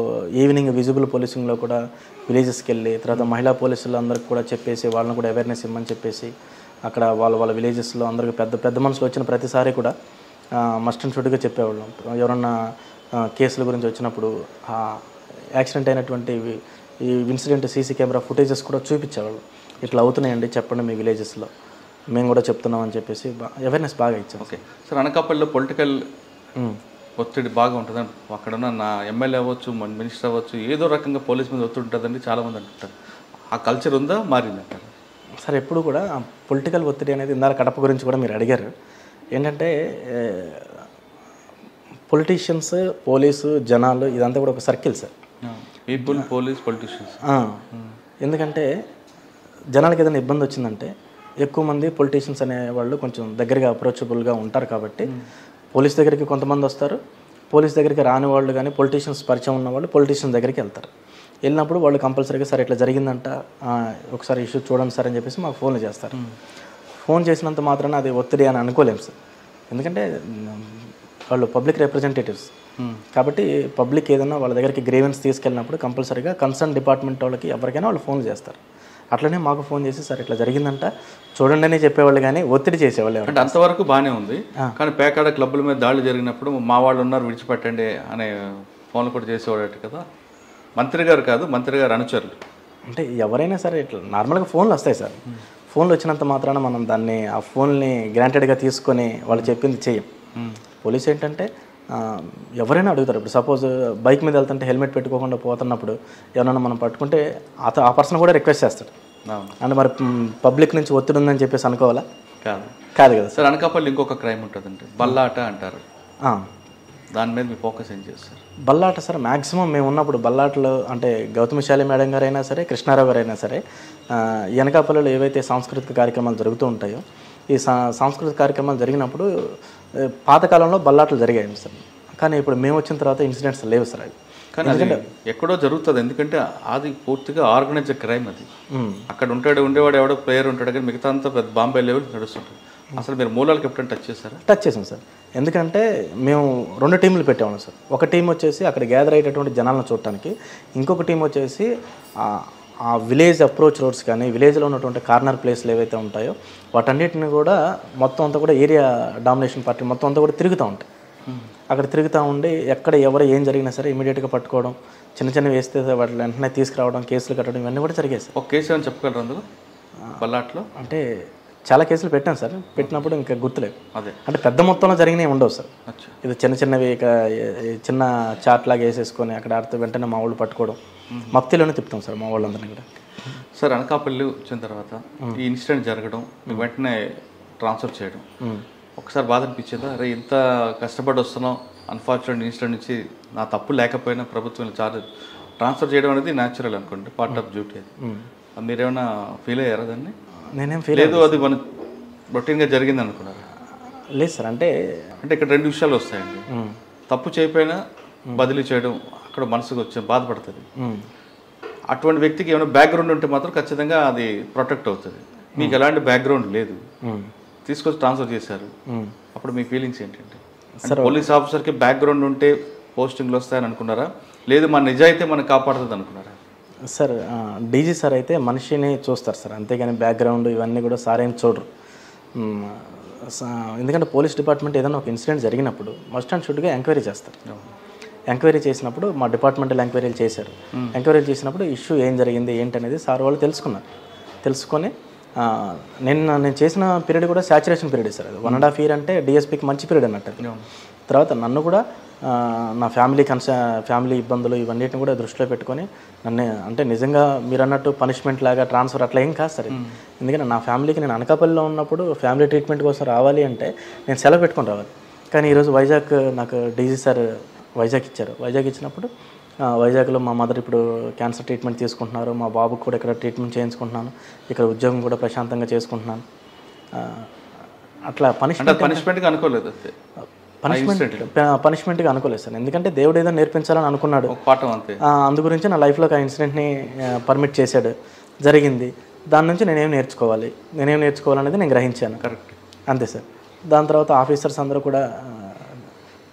ఈవినింగ్ విజిబుల్ పోలీసింగ్లో కూడా విలేజెస్కి వెళ్ళి, తర్వాత మహిళా పోలీసులు అందరికి కూడా చెప్పేసి వాళ్ళని కూడా అవేర్నెస్ ఇవ్వమని చెప్పేసి అక్కడ వాళ్ళ విలేజెస్లో అందరికి పెద్ద మనుషులు వచ్చిన ప్రతిసారి కూడా మస్ట్ అండ్ షుడ్గా చెప్పేవాళ్ళం. ఎవరన్నా కేసుల గురించి వచ్చినప్పుడు యాక్సిడెంట్ అయినటువంటి ఈ ఇన్సిడెంట్ సీసీ కెమెరా ఫుటేజెస్ కూడా చూపించేవాళ్ళు. ఇట్లా అవుతున్నాయండి, చెప్పండి మీ విలేజెస్లో, మేము కూడా చెప్తున్నాం అని చెప్పేసి అవేర్నెస్ బాగా ఇచ్చాం. Okay sir. అనకాపల్లిలో పొలిటికల్ ఒత్తిడి బాగా ఉంటుందని అక్కడ ఉన్న నా ఎమ్మెల్యే అవ్వచ్చు, మినిస్టర్ అవ్వచ్చు, ఏదో రకంగా పోలీస్ మీద ఒత్తిడి ఉంటుందండి చాలామంది అంటుంటారు. ఆ కల్చర్ ఉందా, మారిందంటారు? సార్ ఎప్పుడు కూడా పొలిటికల్ ఒత్తిడి అనేది, ఇందాక కడప గురించి కూడా మీరు అడిగారు. ఏంటంటే పొలిటీషియన్స్, పోలీసు, జనాలు ఇదంతా కూడా ఒక circle sir. People, police, politicians. ఎందుకంటే జనాలకి ఏదైనా ఇబ్బంది వచ్చిందంటే ఎక్కువ మంది పొలిటీషియన్స్ అనేవాళ్ళు కొంచెం దగ్గరగా అప్రోచబుల్గా ఉంటారు కాబట్టి పోలీస్ దగ్గరికి కొంతమంది వస్తారు. పోలీస్ దగ్గరికి రాని వాళ్ళు కానీ పొలిటీషియన్స్ పరిచయం ఉన్న వాళ్ళు పొలిటీషియన్స్ దగ్గరికి వెళ్తారు. వెళ్ళినప్పుడు వాళ్ళు కంపల్సరీగా సార్ ఇట్లా జరిగిందంట, ఒకసారి ఇష్యూ చూడండి సార్ అని చెప్పేసి మాకు ఫోన్లు చేస్తారు. ఫోన్ చేసినంత మాత్రాన అది ఒత్తిడి అని అనుకోలేము సార్. ఎందుకంటే వాళ్ళు పబ్లిక్ రిప్రజెంటేటివ్స్ కాబట్టి పబ్లిక్ ఏదైనా వాళ్ళ దగ్గరికి గ్రీవెన్స్ తీసుకెళ్ళినప్పుడు కంపల్సరీగా కన్సర్న్ డిపార్ట్మెంట్ వాళ్ళకి ఎవరికైనా వాళ్ళు ఫోన్ చేస్తారు. అట్లనే మాకు ఫోన్ చేసి సార్ ఇట్లా జరిగిందంట చూడండి అని చెప్పేవాళ్ళు, కానీ ఒత్తిడి చేసేవాళ్ళు. అంటే అంతవరకు బాగానే ఉంది. కానీ పేకాడ క్లబ్బుల మీద దాడులు జరిగినప్పుడు మా వాళ్ళు ఉన్నారు విడిచిపెట్టండి అనే ఫోన్లు కూడా చేసేవాడు కదా. మంత్రి గారు కాదు, మంత్రి గారు అనుచరులు. అంటే ఎవరైనా సరే ఇట్లా నార్మల్గా ఫోన్లు వస్తాయి సార్. ఫోన్లు వచ్చినంత మాత్రాన మనం దాన్ని ఆ ఫోన్ని గ్రాంటెడ్గా తీసుకొని వాళ్ళు చెప్పింది చెయ్యం. పోలీస్ ఏంటంటే ఎవరైనా అడుగుతారు. ఇప్పుడు సపోజ్ బైక్ మీద వెళ్తుంటే హెల్మెట్ పెట్టుకోకుండా పోతున్నప్పుడు ఎవరైనా మనం పట్టుకుంటే ఆ పర్సన్ కూడా రిక్వెస్ట్ చేస్తాడు. అంటే మరి పబ్లిక్ నుంచి ఒత్తిడి ఉందని చెప్పేసి అనుకోవాలా? కాదు కదా సార్. అనకాపల్లి ఇంకొక క్రైమ్ ఉంటుందంటే బల్లాట అంటారు. దాని మీద మీ ఫోకస్ ఏం చేస్తారు? బల్లాట సార్ మ్యాక్సిమం మేము ఉన్నప్పుడు బల్లాటలో అంటే గౌతమిశాలి మేడం గారు అయినా సరే, కృష్ణారావు గారు అయినా సరే, అనకాపల్లిలో ఏవైతే సాంస్కృతిక కార్యక్రమాలు జరుగుతూ ఉంటాయో ఈ సాంస్కృతిక కార్యక్రమాలు జరిగినప్పుడు పాతకాలంలో బల్లాటలు జరిగాయి సార్. కానీ ఇప్పుడు మేము వచ్చిన తర్వాత ఇన్సిడెంట్స్ లేవు సార్. అవి కానీ అది ఎక్కడో జరుగుతుంది. ఎందుకంటే అది పూర్తిగా ఆర్గనైజ్డ్ క్రైమ్. అది అక్కడ ఉండేవాడు ఎవడో ప్లేయర్ ఉంటాడు, కానీ మిగతా అంతా పెద్ద బాంబే లెవెల్ నడుస్తుంటుంది. అసలు మీరు మూలాలకు ఎప్పుడైనా టచ్ చేశారా? టచ్ చేసాం సార్. ఎందుకంటే మేము 2 టీంలు పెట్టాము సార్. ఒక టీం వచ్చేసి అక్కడ గ్యాదర్ అయ్యేటటువంటి జనాలను చూడటానికి, ఇంకొక టీం వచ్చేసి ఆ విలేజ్ అప్రోచ్ రోడ్స్ కానీ విలేజ్లో ఉన్నటువంటి కార్నర్ ప్లేస్లు ఏవైతే ఉంటాయో వాటన్నిటిని కూడా మొత్తం అంతా కూడా ఏరియా డామినేషన్ పార్టీ మొత్తం అంతా కూడా తిరుగుతూ ఉంటాయి. అక్కడ తిరుగుతూ ఉండి ఎక్కడ ఎవరు ఏం జరిగినా సరే ఇమీడియట్గా పట్టుకోవడం, చిన్న వేస్తే వాటిని వెంటనే తీసుకురావడం, కేసులు కట్టడం, ఇవన్నీ కూడా జరిగాయి సార్. ఒక కేసు ఏమైనా చెప్పగలరు అందులో బల్లాట్లో? అంటే చాలా కేసులు పెట్టాను సార్. పెట్టినప్పుడు ఇంకా గుర్తులేదు. అదే అంటే పెద్ద మొత్తంలో జరిగినవి ఉండవు సార్. అచ్చా. ఇది చిన్న చిన్నవి ఇక చిన్న చాట్ లాగా వేసేసుకొని అక్కడ ఆడితే వెంటనే మా వాళ్ళు పట్టుకోవడం, మప్తిలోనే తిప్పుతాం సార్ మా వాళ్ళందరినీ కూడా. సార్ అనకాపల్లి వచ్చిన తర్వాత ఈ ఇన్సిడెంట్ జరగడం మీకు వెంటనే ట్రాన్స్ఫర్ చేయడం ఒకసారి బాధ అనిపించేదా? అరే ఇంత కష్టపడి వస్తున్నాం, అన్ఫార్చునేట్ ఇన్సిడెంట్ నుంచి నా తప్పు లేకపోయినా ప్రభుత్వం ట్రాన్స్ఫర్ చేయడం అనేది న్యాచురల్ అనుకోండి, పార్ట్ ఆఫ్ డ్యూటీ. అది మీరేమైనా ఫీల్ అయ్యారా దాన్ని? నేనేం ఫీల్ లేదు, అది మన రొటీన్గా జరిగింది అనుకున్నారా? లేదు సార్. అంటే ఇక్కడ రెండు విషయాలు వస్తాయండి. తప్పు చేయకపోయినా బదిలీ చేయడం అక్కడ మనసుకు వచ్చే బాధపడుతుంది. అటువంటి వ్యక్తికి ఏమైనా బ్యాక్గ్రౌండ్ ఉంటే మాత్రం ఖచ్చితంగా అది ప్రొటెక్ట్ అవుతుంది. మీకు ఎలాంటి బ్యాక్గ్రౌండ్ లేదు, తీసుకొచ్చి ట్రాన్స్ఫర్ చేశారు, అప్పుడు మీ ఫీలింగ్స్ ఏంటంటే? పోలీస్ ఆఫీసర్కి బ్యాక్గ్రౌండ్ ఉంటే పోస్టింగ్లు వస్తాయని అనుకున్నారా, లేదు మన నిజాయితీ మనకు కాపాడుతుంది అనుకున్నారా? సార్ డీజీ సార్ అయితే మనిషిని చూస్తారు సార్, అంతేగాని బ్యాక్గ్రౌండ్ ఇవన్నీ కూడా సార్ ఏం చూడరు. ఎందుకంటే పోలీస్ డిపార్ట్మెంట్ ఏదైనా ఒక ఇన్సిడెంట్ జరిగినప్పుడు మస్ట్ అండ్ షుడ్గా ఎంక్వైరీ చేస్తారు. ఎంక్వైరీ చేసినప్పుడు మా డిపార్ట్మెంటల్ ఎంక్వైరీలు చేశారు. ఎంక్వైరీలు చేసినప్పుడు ఇష్యూ ఏం జరిగింది ఏంటనేది సార్ వాళ్ళు తెలుసుకొని నేను చేసిన పీరియడ్ కూడా సాచురేషన్ పీరియడ్ సార్. అది 1.5 year అంటే డిఎస్పీకి మంచి పీరియడ్ అన్నట్టు. తర్వాత నన్ను కూడా నా ఫ్యామిలీ ఇబ్బందులు ఇవన్నిటిని కూడా దృష్టిలో పెట్టుకొని నన్ను, అంటే నిజంగా మీరు అన్నట్టు పనిష్మెంట్ లాగా ట్రాన్స్ఫర్ అట్లా ఏం కాదు సార్. ఎందుకంటే నా ఫ్యామిలీకి నేను అనకాపల్లిలో ఉన్నప్పుడు ఫ్యామిలీ ట్రీట్మెంట్ కోసం రావాలి అంటే నేను సెలవు పెట్టుకొని రావాలి. కానీ ఈరోజు వైజాగ్ నాకు డీజీ సార్ వైజాగ్ ఇచ్చారు. వైజాగ్ ఇచ్చినప్పుడు వైజాగ్లో మా మదర్ ఇప్పుడు క్యాన్సర్ ట్రీట్మెంట్ తీసుకుంటున్నారు, మా బాబుకి కూడా ఇక్కడ ట్రీట్మెంట్ చేయించుకుంటున్నాను, ఇక్కడ ఉద్యోగం కూడా ప్రశాంతంగా చేసుకుంటున్నాను. అట్లా పనిష్మెంట్గా అనుకోలేదు, పనిష్మెంట్గా అనుకోలేదు సార్. ఎందుకంటే దేవుడు ఏదో నేర్పించాలని అనుకున్నాడు, అందు గురించి నా లైఫ్లోకి ఆ ఇన్సిడెంట్ని పర్మిట్ చేశాడు, జరిగింది. దాని నుంచి నేనేం నేర్చుకోవాలనేది నేను గ్రహించాను. కరెక్ట్, అంతే సార్. దాని తర్వాత ఆఫీసర్స్ అందరూ కూడా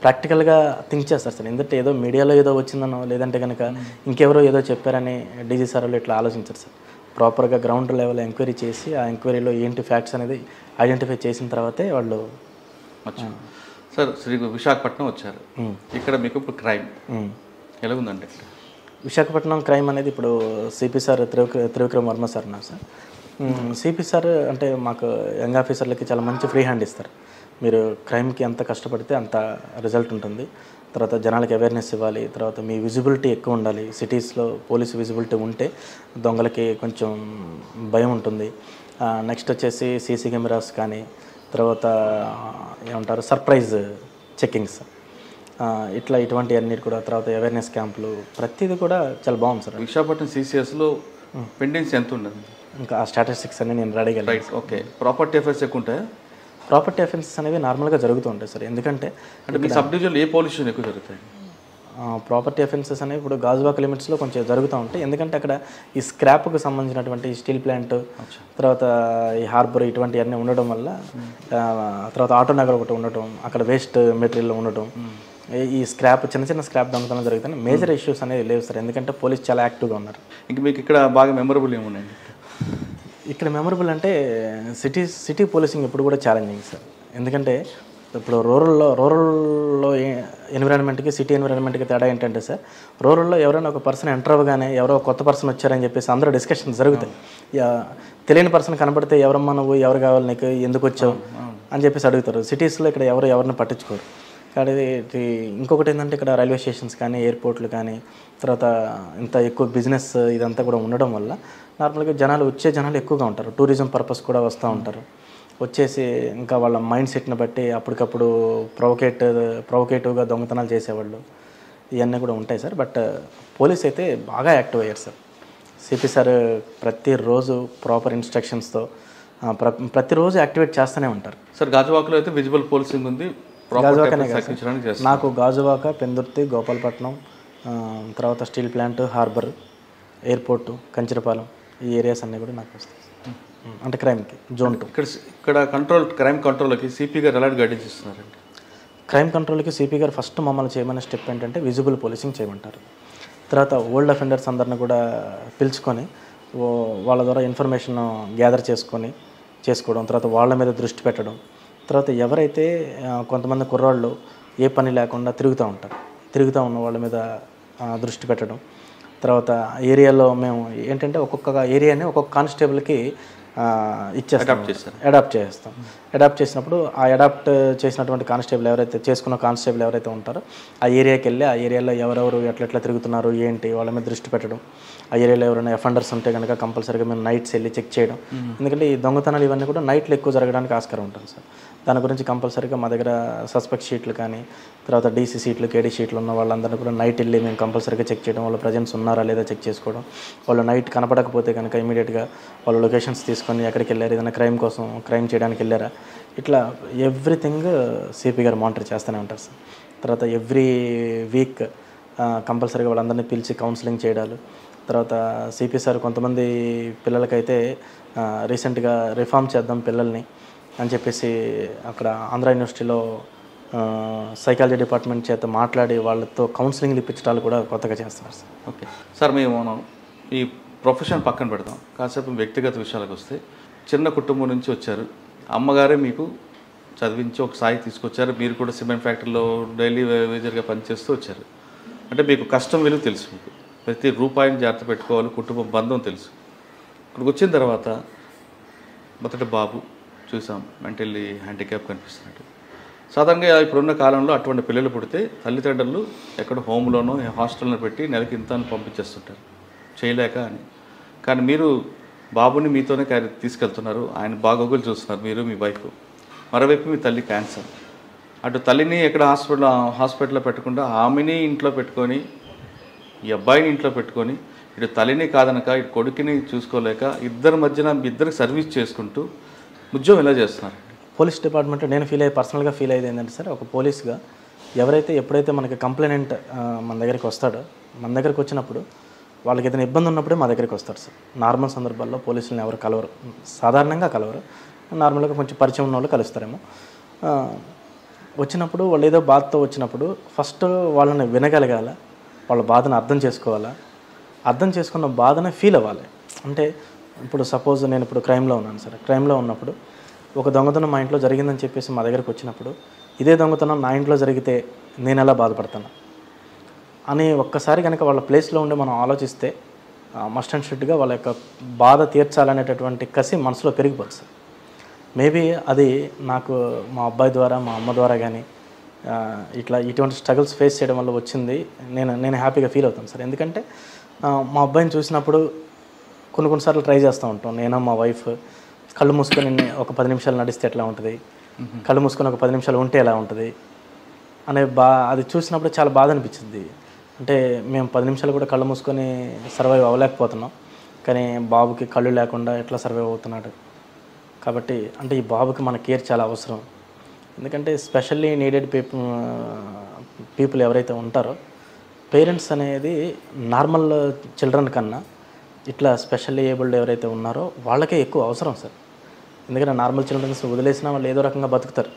ప్రాక్టికల్గా థింక్ చేస్తారు సార్. ఎందుకంటే ఏదో మీడియాలో ఏదో వచ్చిందనో లేదంటే కనుక ఇంకెవరో ఏదో చెప్పారని డీజీ సార్ వాళ్ళు ఇట్లా ఆలోచించారు సార్. ప్రాపర్గా గ్రౌండ్ లెవెల్ ఎంక్వైరీ చేసి ఆ ఎంక్వైరీలో ఏంటి ఫ్యాక్ట్స్ అనేది ఐడెంటిఫై చేసిన తర్వాతే వాళ్ళు. సార్ విశాఖపట్నం వచ్చారు, ఇక్కడ మీకు ఇప్పుడు క్రైమ్ ఎలా ఉందండి? విశాఖపట్నం క్రైమ్ అనేది ఇప్పుడు CP sir Trivikram Varma sir ఉన్నారు సార్. సిపి సార్ అంటే మాకు యంగ్ ఆఫీసర్లకి చాలా మంచి ఫ్రీ హ్యాండ్ ఇస్తారు. మీరు క్రైమ్కి ఎంత కష్టపడితే అంత రిజల్ట్ ఉంటుంది. తర్వాత జనాలకి అవేర్నెస్ ఇవ్వాలి, తర్వాత మీ విజిబిలిటీ ఎక్కువ ఉండాలి. సిటీస్లో పోలీస్ విజిబిలిటీ ఉంటే దొంగలకి కొంచెం భయం ఉంటుంది. నెక్స్ట్ వచ్చేసి సీసీ కెమెరాస్ కానీ, తర్వాత ఏమంటారు సర్ప్రైజ్ చెక్కింగ్స్, ఇటువంటి అన్నిటి కూడా, తర్వాత అవేర్నెస్ క్యాంపులు, ప్రతిదీ కూడా చాలా బాగుంది సార్. విశాఖపట్నం సిసిఎస్లో పెండెన్స్ ఎంత ఉండదు? ఇంకా ఆ స్టాటిస్టిక్స్ అన్ని నేను రెడీగా. Right, okay. ప్రాపర్టీ అఫైర్స్ ఎక్కువ ఉంటాయా? ప్రాపర్టీ అఫెన్సెస్ అనేవి నార్మల్గా జరుగుతూ ఉంటాయి సార్. ఎందుకంటే మీ సబ్ డివిజన్లో ఏ పోలీస్ స్టేషన్ ఎక్కువ జరుగుతాయి? ప్రాపర్టీ అఫెన్సెస్ అనేవి ఇప్పుడు గాజువాక లిమిట్స్లో కొంచెం జరుగుతూ ఉంటాయి. ఎందుకంటే అక్కడ ఈ స్క్రాప్కి సంబంధించినటువంటి స్టీల్ ప్లాంట్, తర్వాత ఈ హార్బర్ ఇటువంటివన్నీ ఉండడం వల్ల, తర్వాత ఆటో నగర్ ఒకటి ఉండటం, అక్కడ వేస్ట్ మెటీరియల్ ఉండటం, ఈ స్క్రాప్ చిన్న స్క్రాప్ దొంగతనం జరుగుతాయి. మేజర్ ఇష్యూస్ అనేవి లేవు సార్, ఎందుకంటే పోలీస్ చాలా యాక్టివ్గా ఉన్నారు. ఇంక మీకు ఇక్కడ బాగా మెమరబుల్ ఏమున్నాయండి? ఇక్కడ మెమరబుల్ అంటే సిటీ పోలీసింగ్ ఎప్పుడు కూడా ఛాలెంజింగ్ సార్. ఎందుకంటే ఇప్పుడు రూరల్లో ఎన్విరాన్మెంట్కి సిటీ ఎన్విరాన్మెంట్కి తేడా ఏంటంటే సార్, రూరల్లో ఎవరైనా ఒక పర్సన్ ఎంటర్ అవ్వగానే ఎవరో కొత్త పర్సన్ వచ్చారని చెప్పేసి అందరూ డిస్కషన్స్ జరుగుతాయి. తెలియని పర్సన్ కనబడితే ఎవరమ్మా నువ్వు, ఎవరు కావాలి నీకు, ఎందుకు వచ్చావు అని చెప్పేసి అడుగుతారు. సిటీస్లో ఇక్కడ ఎవరిని పట్టించుకోరు. కాబట్టి ఇంకొకటి ఏంటంటే ఇక్కడ రైల్వే స్టేషన్స్ కానీ, ఎయిర్పోర్ట్లు కానీ, తర్వాత ఇంత ఎక్కువ బిజినెస్ ఇదంతా కూడా ఉండడం వల్ల నార్మల్గా వచ్చే జనాలు ఎక్కువగా ఉంటారు. టూరిజం పర్పస్ కూడా వస్తూ ఉంటారు. వచ్చేసి ఇంకా వాళ్ళ మైండ్ సెట్ని బట్టి అప్పటికప్పుడు ప్రొవకేటివ్గా దొంగతనాలు చేసేవాళ్ళు, ఇవన్నీ కూడా ఉంటాయి సార్. బట్ పోలీస్ అయితే బాగా యాక్టివ్ అయ్యారు సార్. సిపి సార్ ప్రతిరోజు ప్రాపర్ ఇన్స్ట్రక్షన్స్తో ప్రతిరోజు యాక్టివేట్ చేస్తూనే ఉంటారు సార్. గాజువాకలో అయితే విజిబుల్ పోలీసింగ్ ఉంది. గాజువాకనే కాదు, నాకు గాజువాక, పెందుర్తి, గోపాలపట్నం, తర్వాత steel plant, harbour, airport, Kancharapalem, ఈ ఏరియాస్ అన్నీ కూడా నాకు వస్తాయి అంటే క్రైమ్కి జోన్ 2. ఇక్కడ క్రైమ్ కంట్రోల్కి సిపి గారు ఎలాంటి గైడెన్స్ ఇస్తున్నారండి? క్రైమ్ కంట్రోల్కి సిపి గారు ఫస్ట్ మమ్మల్ని చేయమనే స్టెప్ ఏంటంటే విజిబుల్ పోలీసింగ్ చేయమంటారు. తర్వాత ఓల్డ్ అఫెండర్స్ అందరిని కూడా పిలుచుకొని వాళ్ళ ద్వారా ఇన్ఫర్మేషన్ గ్యాదర్ చేసుకోవడం, తర్వాత వాళ్ళ మీద దృష్టి పెట్టడం. తర్వాత ఎవరైతే కొంతమంది కుర్రాళ్ళు ఏ పని లేకుండా తిరుగుతూ ఉన్న వాళ్ళ మీద దృష్టి పెట్టడం. తర్వాత ఏరియాలో మేము ఏంటంటే ఒక్కొక్క ఏరియాని ఒక్కొక్క కానిస్టేబుల్కి ఇచ్చేస్తాం, అడాప్ట్ చేస్తాం. అడాప్ట్ చేసినప్పుడు ఆ అడాప్ట్ చేసినటువంటి కానిస్టేబుల్ చేసుకున్న కానిస్టేబుల్ ఎవరైతే ఉంటారో ఆ ఏరియాకి వెళ్ళి ఆ ఏరియాలో ఎవరెవరు ఎట్లా తిరుగుతున్నారు ఏంటి వాళ్ళ మీద దృష్టి పెట్టడం, ఆ ఏరియాలో ఎవరైనా అఫెండర్స్ ఉంటే కనుక కంపల్సరీగా మేము నైట్స్ వెళ్ళి చెక్ చేయడం. ఎందుకంటే ఈ దొంగతనాలు ఇవన్నీ కూడా నైట్లో ఎక్కువ జరగడానికి ఆస్కారం ఉంటుంది సార్. దాని గురించి కంపల్సరీగా మా దగ్గర సస్పెక్ట్ షీట్లు కానీ తర్వాత డీసీ షీట్లు కేడీ షీట్లు ఉన్న వాళ్ళందరినీ కూడా నైట్ వెళ్ళి మేము కంపల్సరీగా చెక్ చేయడం, వాళ్ళ ప్రజెన్స్ ఉన్నారా లేదా చెక్ చేసుకోవడం. వాళ్ళు నైట్ కనపడకపోతే కనుక ఇమీడియట్గా వాళ్ళ లొకేషన్స్ తీసుకొని ఎక్కడికి వెళ్ళారు, ఏదైనా క్రైమ్ చేయడానికి వెళ్ళారా, ఇట్లా ఎవ్రీథింగ్ సిపి గారు మానిటర్ చేస్తూనే ఉంటారు సార్. తర్వాత ఎవ్రీ వీక్ కంపల్సరీగా వాళ్ళందరినీ పిలిచి కౌన్సిలింగ్ చేయడాలు. తర్వాత సిపి సార్ కొంతమంది పిల్లలకైతే రీసెంట్గా రిఫార్మ్ చేద్దాం పిల్లల్ని అని చెప్పేసి అక్కడ ఆంధ్ర యూనివర్సిటీలో సైకాలజీ డిపార్ట్మెంట్ చేత మాట్లాడి వాళ్ళతో కౌన్సిలింగ్లు ఇప్పించడాలు కూడా కొత్తగా చేస్తున్నారు సార్. ఓకే సార్, మనం ఈ ప్రొఫెషన్ పక్కన పెడతాం, కాసేపు వ్యక్తిగత విషయాలకు వస్తే చిన్న కుటుంబం నుంచి వచ్చారు, అమ్మగారే మీకు చదివించి ఒక స్థాయి తీసుకొచ్చారు, మీరు కూడా సిమెంట్ ఫ్యాక్టరీలో డైలీ వేజర్గా పనిచేస్తూ వచ్చారు. అంటే మీకు కష్టం విలువ తెలుసు, మీకు ప్రతి రూపాయిని జాగ్రత్త పెట్టుకోవాలి, కుటుంబ బంధం తెలుసు. ఇక్కడికి వచ్చిన తర్వాత మొదటి బాబు చూసాం, మెంటల్లీ హ్యాండిక్యాప్ కనిపిస్తున్నట్టు. సాధారణంగా ఇప్పుడున్న కాలంలో అటువంటి పిల్లలు పుడితే తల్లిదండ్రులు ఎక్కడ హోమ్లోనో హాస్టల్లో పెట్టి నెలకి ఇంత పంపించేస్తుంటారు చేయలేక అని. కానీ మీరు బాబుని మీతోనే తీసుకెళ్తున్నారు, ఆయన బాగోగులు చూస్తున్నారు మీరు మీ వైఫ్. మరోవైపు మీ తల్లి క్యాన్సర్. అటు తల్లిని ఎక్కడ హాస్పిటల్లో పెట్టకుండా ఆమెని ఇంట్లో పెట్టుకొని ఈ అబ్బాయిని ఇంట్లో పెట్టుకొని ఇటు తల్లిని కాదనక ఇటు కొడుకుని చూసుకోలేక ఇద్దరి మధ్యన ఇద్దరికి సర్వీస్ చేసుకుంటూ ఉద్యోగం ఎలా చేస్తున్నారు? పోలీస్ డిపార్ట్మెంట్ నేను పర్సనల్గా ఫీల్ అయ్యేది ఏంటంటే సార్, ఒక పోలీస్గా ఎప్పుడైతే మనకి కంప్లైనెంట్ మన దగ్గరికి వస్తాడో, మన దగ్గరికి వచ్చినప్పుడు వాళ్ళకి ఏదైనా ఇబ్బంది ఉన్నప్పుడే మా దగ్గరికి వస్తారు సార్. నార్మల్ సందర్భాల్లో పోలీసులను ఎవరు కలవరు, సాధారణంగా కలవరు, నార్మల్గా కొంచెం పరిచయం ఉన్న వాళ్ళు కలుస్తారేమో. వచ్చినప్పుడు వాళ్ళు ఏదో బాధతో వచ్చినప్పుడు ఫస్ట్ వాళ్ళని వినగలగాల, వాళ్ళ బాధను అర్థం చేసుకోవాలా, అర్థం చేసుకున్న బాధనే ఫీల్ అవ్వాలి. అంటే ఇప్పుడు సపోజ్ నేను ఇప్పుడు క్రైమ్లో ఉన్నాను సార్, క్రైమ్లో ఉన్నప్పుడు ఒక దొంగతనం మా ఇంట్లో జరిగిందని చెప్పేసి మా దగ్గరికి వచ్చినప్పుడు ఇదే దొంగతనం నా ఇంట్లో జరిగితే నేను ఎలా బాధపడతాను అని ఒక్కసారి కనుక వాళ్ళ ప్లేస్లో ఉండి మనం ఆలోచిస్తే మస్ట్ అండ్ షుడ్గా వాళ్ళ యొక్క బాధ తీర్చాలనేటటువంటి కసి మనసులో పెరిగిపోతుంది సార్. మేబీ అది నాకు మా అబ్బాయి ద్వారా మా అమ్మ ద్వారా కానీ ఇటువంటి స్ట్రగుల్స్ ఫేస్ చేయడం వల్ల వచ్చింది. నేను హ్యాపీగా ఫీల్ అవుతాను సార్. ఎందుకంటే మా అబ్బాయిని చూసినప్పుడు కొన్నిసార్లు ట్రై చేస్తూ ఉంటాం, నేను మా వైఫ్ కళ్ళు మూసుకొని ఒక 10 నిమిషాలు నడిస్తే ఎట్లా ఉంటుంది, కళ్ళు మూసుకొని ఒక 10 నిమిషాలు ఉంటే ఎలా ఉంటుంది అనే అది చూసినప్పుడు చాలా బాధ అనిపించింది. అంటే మేము 10 నిమిషాలు కూడా కళ్ళు మూసుకొని సర్వైవ్ అవ్వలేకపోతున్నాం, కానీ బాబుకి కళ్ళు లేకుండా ఎట్లా సర్వైవ్ అవుతున్నాడు. కాబట్టి అంటే ఈ బాబుకి మన కేర్ చాలా అవసరం. ఎందుకంటే స్పెషల్లీ నీడెడ్ పీపుల్ ఎవరైతే ఉంటారో పేరెంట్స్ అనేది నార్మల్ చిల్డ్రన్ కన్నా ఇట్లా స్పెషల్లీ ఏబుల్డ్ ఎవరైతే ఉన్నారో వాళ్ళకే ఎక్కువ అవసరం సార్. ఎందుకంటే నార్మల్ చిల్డ్రన్స్ వదిలేసినా వాళ్ళు ఏదో రకంగా బతుకుతారు,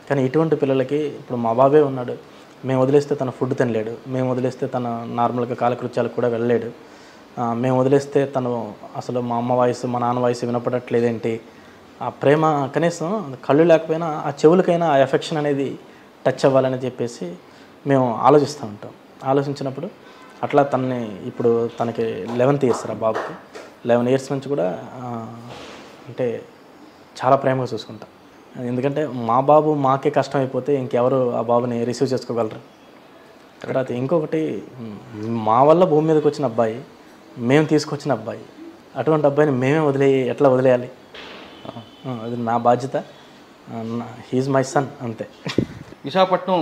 కానీ ఇటువంటి పిల్లలకి ఇప్పుడు మా బాబే ఉన్నాడు, మేము వదిలేస్తే తన ఫుడ్ తినలేడు, మేము వదిలేస్తే తన నార్మల్గా కాలకృత్యాలకు కూడా వెళ్ళలేడు, మేము వదిలేస్తే తను అసలు మా అమ్మ వాయిస్ మా నాన్న వాయిస్ వినపడట్లేదేంటి, ఆ ప్రేమ కనీసం కళ్ళు లేకపోయినా ఆ చెవులకైనా ఆ ఎఫెక్షన్ అనేది టచ్ అవ్వాలని చెప్పేసి మేము ఆలోచిస్తూ ఉంటాం. ఆలోచించినప్పుడు అట్లా ఇప్పుడు తనకి 11th ఇయర్స్ ఆ బాబుకి 11 ఇయర్స్ నుంచి కూడా అంటే చాలా ప్రేమగా చూసుకుంటాం. ఎందుకంటే మా బాబు మాకే కష్టం అయిపోతే ఇంకెవరు ఆ బాబుని రిసీవ్ చేసుకోగలరు. తర్వాత ఇంకొకటి మా వల్ల భూమి మీదకి వచ్చిన అబ్బాయి, మేము తీసుకొచ్చిన అబ్బాయి, అటువంటి అబ్బాయిని మేమే ఎట్లా వదిలేయాలి, అది నా బాధ్యత, హీఈస్ మై సన్ అంతే. విశాఖపట్నం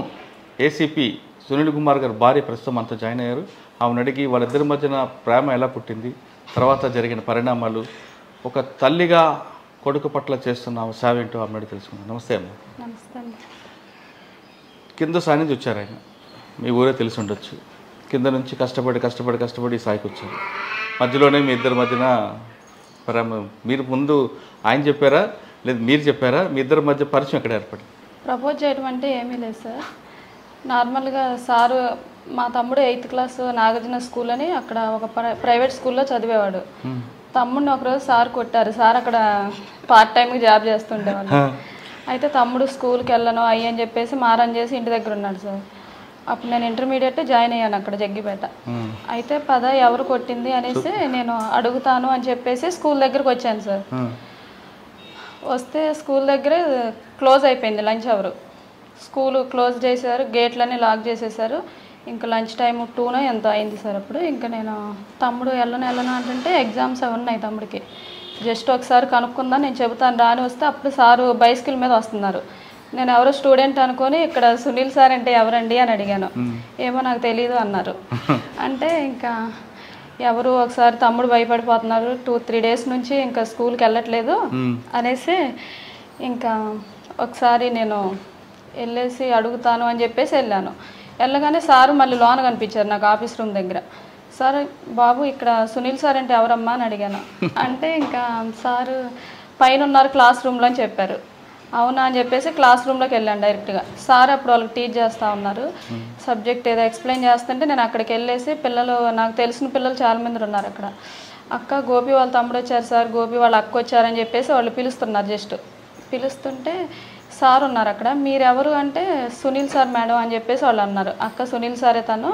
ఏసీపీ సునీల్ కుమార్ గారు భార్య ప్రస్తుతం అంతా జాయిన్ అయ్యారు. ఆమెను అడిగి వాళ్ళిద్దరి మధ్యన ప్రేమ ఎలా పుట్టింది, తర్వాత జరిగిన పరిణామాలు, ఒక తల్లిగా కొడుకు పట్ల చేస్తున్న సేవ ఏంటో ఆమె తెలుసుకున్నాను. నమస్తే అమ్మ. నమస్తే. కింద స్థాయి నుంచి వచ్చారు ఆయన, మీ ఊరే తెలిసి ఉండొచ్చు. కింద నుంచి కష్టపడి స్థాయికి వచ్చారు. మధ్యలోనే మీ ఇద్దరి మధ్యన ప్రేమ, మీరు ముందు ఆయన చెప్పారా లేదు మీరు చెప్పారా, మీ ఇద్దరి మధ్య పరిచయం ఎక్కడ ఏర్పడింది? ప్రపోజ్ చేయడం అంటే ఏమీ లేదు సార్. నార్మల్గా సారు మా తమ్ముడు 8th క్లాస్ నాగార్జున స్కూల్ అని అక్కడ ఒక ప్రైవేట్ స్కూల్లో చదివేవాడు. తమ్ముడిని ఒకరోజు సార్ కొట్టారు. సార్ అక్కడ పార్ట్ టైంకి జాబ్ చేస్తుండేవాడు. అయితే తమ్ముడు స్కూల్కి వెళ్ళను అని చెప్పేసి మారం చేసి ఇంటి దగ్గర ఉన్నాడు సార్. అప్పుడు నేను ఇంటర్మీడియట్ జాయిన్ అయ్యాను అక్కడ జగ్గిపేట. అయితే ఎవరు కొట్టింది అనేసి నేను అడుగుతాను అని చెప్పేసి స్కూల్ దగ్గరకు వచ్చాను సార్. వస్తే స్కూల్ దగ్గరే క్లోజ్ అయిపోయింది లంచ్ అవర్. స్కూల్ క్లోజ్ చేశారు, గేట్లన్నీ లాక్ చేసేసారు. ఇంకా లంచ్ టైం 2నో ఎంతో అయింది సార్. అప్పుడు ఇంకా నేను తమ్ముడు వెళ్ళను అంటే ఎగ్జామ్స్ ఉన్నాయి తమ్ముడికి, జస్ట్ ఒకసారి కనుక్కుందా నేను చెబుతాను రాని వస్తే అప్పుడు సారు బైసికల్ మీద వస్తున్నారు. నేను ఎవరో స్టూడెంట్ అనుకొని ఇక్కడ సునీల్ సార్ అంటే ఎవరండి అని అడిగాను. ఏమో నాకు తెలీదు అన్నారు. అంటే ఇంకా ఎవరు ఒకసారి తమ్ముడు భయపడిపోతున్నారు, 2-3 డేస్ నుంచి ఇంకా స్కూల్కి వెళ్ళట్లేదు అనేసి ఇంకా ఒకసారి నేను వెళ్ళేసి అడుగుతాను అని చెప్పేసి వెళ్ళాను. వెళ్ళగానే సారు మళ్ళీ లోన కనిపించారు నాకు ఆఫీస్ రూమ్ దగ్గర. సార్ బాబు ఇక్కడ సునీల్ సార్ అంటే ఎవరమ్మా అని అడిగాను. అంటే ఇంకా సారు పైన ఉన్నారు క్లాస్ రూమ్లో అని చెప్పారు. అవునా అని చెప్పేసి క్లాస్ రూమ్లోకి వెళ్ళాను డైరెక్ట్గా. సార్ అప్పుడు వాళ్ళకి టీచ్ చేస్తూ ఉన్నారు, సబ్జెక్ట్ ఏదో ఎక్స్ప్లెయిన్ చేస్తుంటే నేను అక్కడికి వెళ్ళేసి పిల్లలు, నాకు తెలిసిన పిల్లలు చాలామంది ఉన్నారు అక్కడ. అక్క గోపి వాళ్ళ తమ్ముడు వచ్చారు సార్, గోపి వాళ్ళ అక్క వచ్చారని చెప్పేసి వాళ్ళు పిలుస్తున్నారు. జస్ట్ పిలుస్తుంటే సార్ ఉన్నారు అక్కడ. మీరెవరు అంటే సునీల్ సార్ మేడం అని చెప్పేసి వాళ్ళు అన్నారు. అక్క సునీల్ సారే తను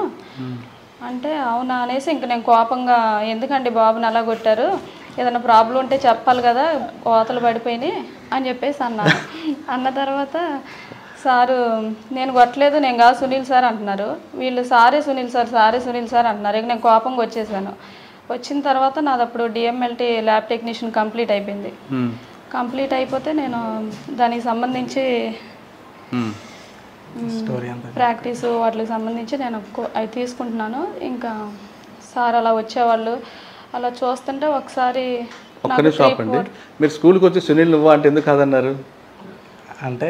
అంటే అవునా అనేసి ఇంక నేను కోపంగా ఎందుకండి బాబుని అలా కొట్టారు, ఏదైనా ప్రాబ్లం ఉంటే చెప్పాలి కదా, కోతలు పడిపోయినాయి అని చెప్పేసి అన్నారు. అన్న తర్వాత సారు నేను కొట్టలేదు, నేను కాదు సునీల్ సార్ అంటున్నారు. వీళ్ళు సారే సునీల్ సార్ అంటున్నారు. ఇక నేను కోపంగా వచ్చేసాను. వచ్చిన తర్వాత నాది అప్పుడు డిఎంఎల్టీ ల్యాబ్ టెక్నీషియన్ కంప్లీట్ అయిపోయింది. కంప్లీట్ అయిపోతే నేను దానికి సంబంధించి ప్రాక్టీస్ వాటికి సంబంధించి నేను అవి తీసుకుంటున్నాను. ఇంకా సార్ అలా వచ్చేవాళ్ళు, అలా చూస్తుంటే ఒకసారి మీరు స్కూల్కి వచ్చి సునీల్ నువ్వు అంటే ఎందుకు కాదన్నారు? అంటే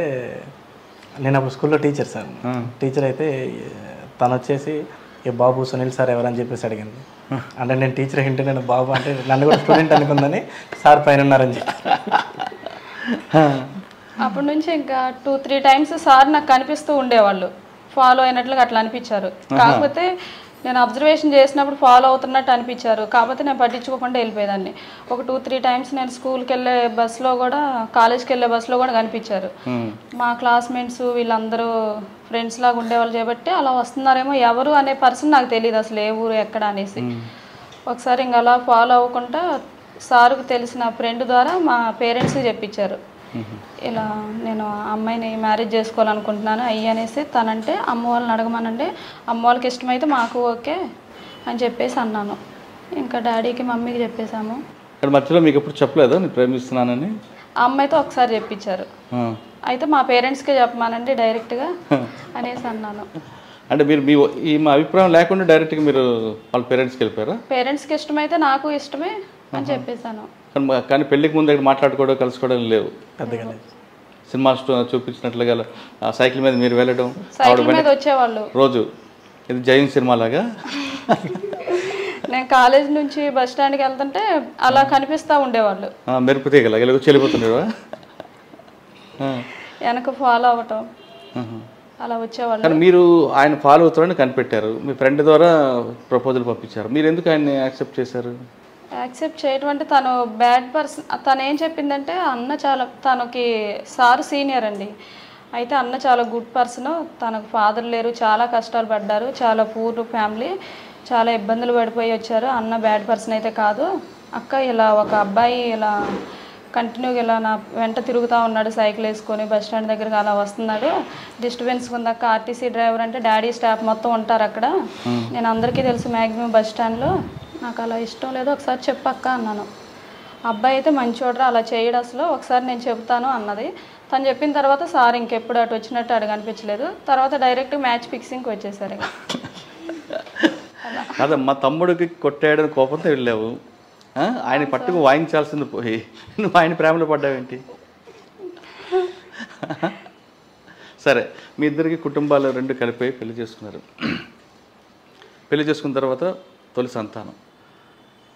నేను అప్పుడు స్కూల్లో టీచర్ సార్. టీచర్ అయితే తను వచ్చేసి ఏ బాబు సునీల్ సార్ ఎవరని చెప్పేసి అడిగింది. అంటే నేను టీచర్ ఏంటి నేను బాబు అంటే నన్ను కూడా స్టూడెంట్ అనుకుందని సార్ పైన ఉన్నారని చెప్పి అప్పటి నుంచి ఇంకా 2-3 టైమ్స్ సార్ నాకు కనిపిస్తూ ఉండేవాళ్ళు, ఫాలో అయినట్లుగా అట్లా అనిపించారు. కాకపోతే నేను అబ్జర్వేషన్ చేసినప్పుడు ఫాలో అవుతున్నట్టు అనిపించారు. కాకపోతే నేను పట్టించుకోకుండా వెళ్ళిపోయేదాన్ని. ఒక 2-3 టైమ్స్ నేను స్కూల్కి వెళ్ళే బస్సులో కూడా, కాలేజ్కి వెళ్ళే బస్సులో కూడా కనిపించారు. మా క్లాస్మేట్స్ వీళ్ళందరూ ఫ్రెండ్స్ లాగా ఉండేవాళ్ళు కాబట్టి అలా వస్తున్నారేమో, ఎవరు అనే పర్సన్ నాకు తెలియదు అసలు ఏ ఊరు ఎక్కడ అనేసి. ఒకసారి ఇంకా అలా ఫాలో అవ్వకుండా సార్కు తెలిసిన ఫ్రెండ్ ద్వారా మా పేరెంట్స్కి చెప్పించారు, ఇలా నేను అమ్మాయిని మ్యారేజ్ చేసుకోవాలనుకుంటున్నాను అనేసి. తనంటే అమ్మ వాళ్ళని అడగమనండి, అమ్మ వాళ్ళకి ఇష్టమైతే మాకు ఓకే అని చెప్పేసి అన్నాను. ఇంకా డాడీకి మమ్మీకి చెప్పేశాము. మధ్యలో మీకు ఎప్పుడు చెప్పలేదు నేను ప్రేమిస్తున్నానని? ఆ అమ్మాయితో ఒకసారి చెప్పించారు. అయితే మా పేరెంట్స్కే చెప్పమానండి డైరెక్ట్గా అనేసి అన్నాను. అంటే మీరు మా అభిప్రాయం లేకుండా డైరెక్ట్గా మీరు వాళ్ళ పేరెంట్స్కి వెళ్ళిపోయారా? పేరెంట్స్కి ఇష్టమైతే నాకు ఇష్టమే అని చెప్పేశాను. కానీ పెళ్ళికి ముందు దగ్గర మాట్లాడుకోవడం కలుసుకోవడం లేవు పెద్దగా. సినిమా చూపించినట్లుగా సైకిల్ మీద మీరు వెళ్ళడం, సైకిల్ మీద వచ్చేవాళ్ళు రోజు. ఇది జైన్ సినిమా లాగా నేను కాలేజ్ నుంచి బస్ స్టాండ్కి వెళ్తుంటే అలా కనిపిస్తూ ఉండేవాళ్ళు, మెరుపు తీగల వెళ్ళిపోతుండేవా? వెనక ఫాలో అవ్వటం అలా వచ్చేవాళ్ళు. కానీ మీరు ఆయన ఫాలో అవుతారని కనిపెట్టారు, మీ ఫ్రెండ్ ద్వారా ప్రపోజల్ పంపించారు. మీరు ఎందుకు ఆయన్ని యాక్సెప్ట్ చేశారు? యాక్సెప్ట్ చేయటం అంటే తను బ్యాడ్ పర్సన్. తను ఏం చెప్పిందంటే అన్న చాలా, తనకి సార్ సీనియర్ అండి, అయితే అన్న చాలా గుడ్ పర్సన్, తనకు ఫాదర్ లేరు, చాలా కష్టాలు పడ్డారు, చాలా పూర్ ఫ్యామిలీ, చాలా ఇబ్బందులు పడిపోయి వచ్చారు. అన్న బ్యాడ్ పర్సన్ అయితే కాదు అక్క, ఇలా ఒక అబ్బాయి ఇలా కంటిన్యూగా ఇలా నా వెంట తిరుగుతూ ఉన్నాడు సైకిల్ వేసుకొని, బస్ స్టాండ్ దగ్గరకు అలా వస్తున్నాడు, డిస్టర్బెన్స్ ఉందక్క. ఆర్టీసీ డ్రైవర్ అంటే డాడీ స్టాఫ్ మొత్తం ఉంటారు అక్కడ, నేను అందరికీ తెలుసు మ్యాక్సిమం బస్ స్టాండ్లో, నాకు అలా ఇష్టం లేదు, ఒకసారి చెప్పక్క అన్నాను. అబ్బాయి అయితే మంచోడ్రా, అలా చేయడు అసలు, ఒకసారి నేను చెప్తాను అన్నది. తను చెప్పిన తర్వాత సార్ ఇంకెప్పుడు అటు వచ్చినట్టు అడుగు అనిపించలేదు. తర్వాత డైరెక్ట్ మ్యాచ్ ఫిక్సింగ్కి వచ్చేసారు. అదే మా తమ్ముడికి కొట్టాడని కోపంతో వెళ్ళావు, ఆయన పట్టుకు వాయించాల్సింది పోయి నువ్వు ఆయన ప్రేమలో పడ్డావేంటి? సరే, మీ ఇద్దరికి కుటుంబాలు రెండు కలిపి పెళ్లి చేసుకున్నారు. పెళ్లి చేసుకున్న తర్వాత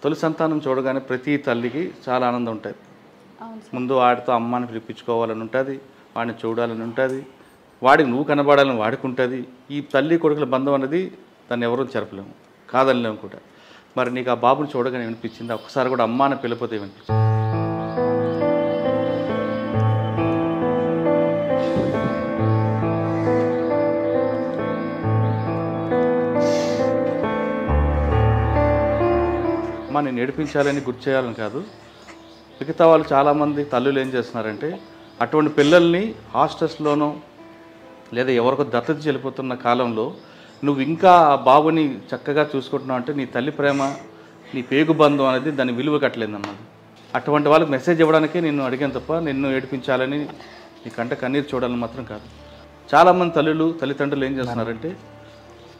తొలి సంతానం చూడగానే ప్రతి తల్లికి చాలా ఆనందం ఉంటుంది. ముందు వాడితో అమ్మాని పిలిపించుకోవాలని ఉంటుంది, వాడిని చూడాలని ఉంటుంది, వాడికి నువ్వు కనబడాలని వాడికి ఉంటుంది. ఈ తల్లి కొడుకుల బంధం అనేది దాన్ని ఎవరూ చెరపలేము, కాదనలేము కూడా. మరి నీకు ఆ బాబుని చూడగానే ఏమనిపించింది? ఒక్కసారి కూడా అమ్మాని పిలిపోతే ఏమనిపించింది? అమ్మా నేను ఏడిపించాలని గుర్తు చేయాలని కాదు, మిగతా వాళ్ళు చాలామంది తల్లులు ఏం చేస్తున్నారంటే అటువంటి పిల్లల్ని హాస్టల్స్లోనో లేదా ఎవరికో దత్తత చెల్లిపోతున్న కాలంలో నువ్వు ఇంకా ఆ బాబుని చక్కగా చూసుకుంటున్నావు అంటే నీ తల్లి ప్రేమ నీ పేగు బంధం అనేది దాని విలువ కట్టలేదన్నమాట. అటువంటి వాళ్ళకి మెసేజ్ ఇవ్వడానికే నిన్ను అడిగాను తప్ప నిన్ను ఏడిపించాలని నీ కంట కన్నీరు చూడాలని మాత్రం కాదు. చాలామంది తల్లిదండ్రులు ఏం చేస్తున్నారంటే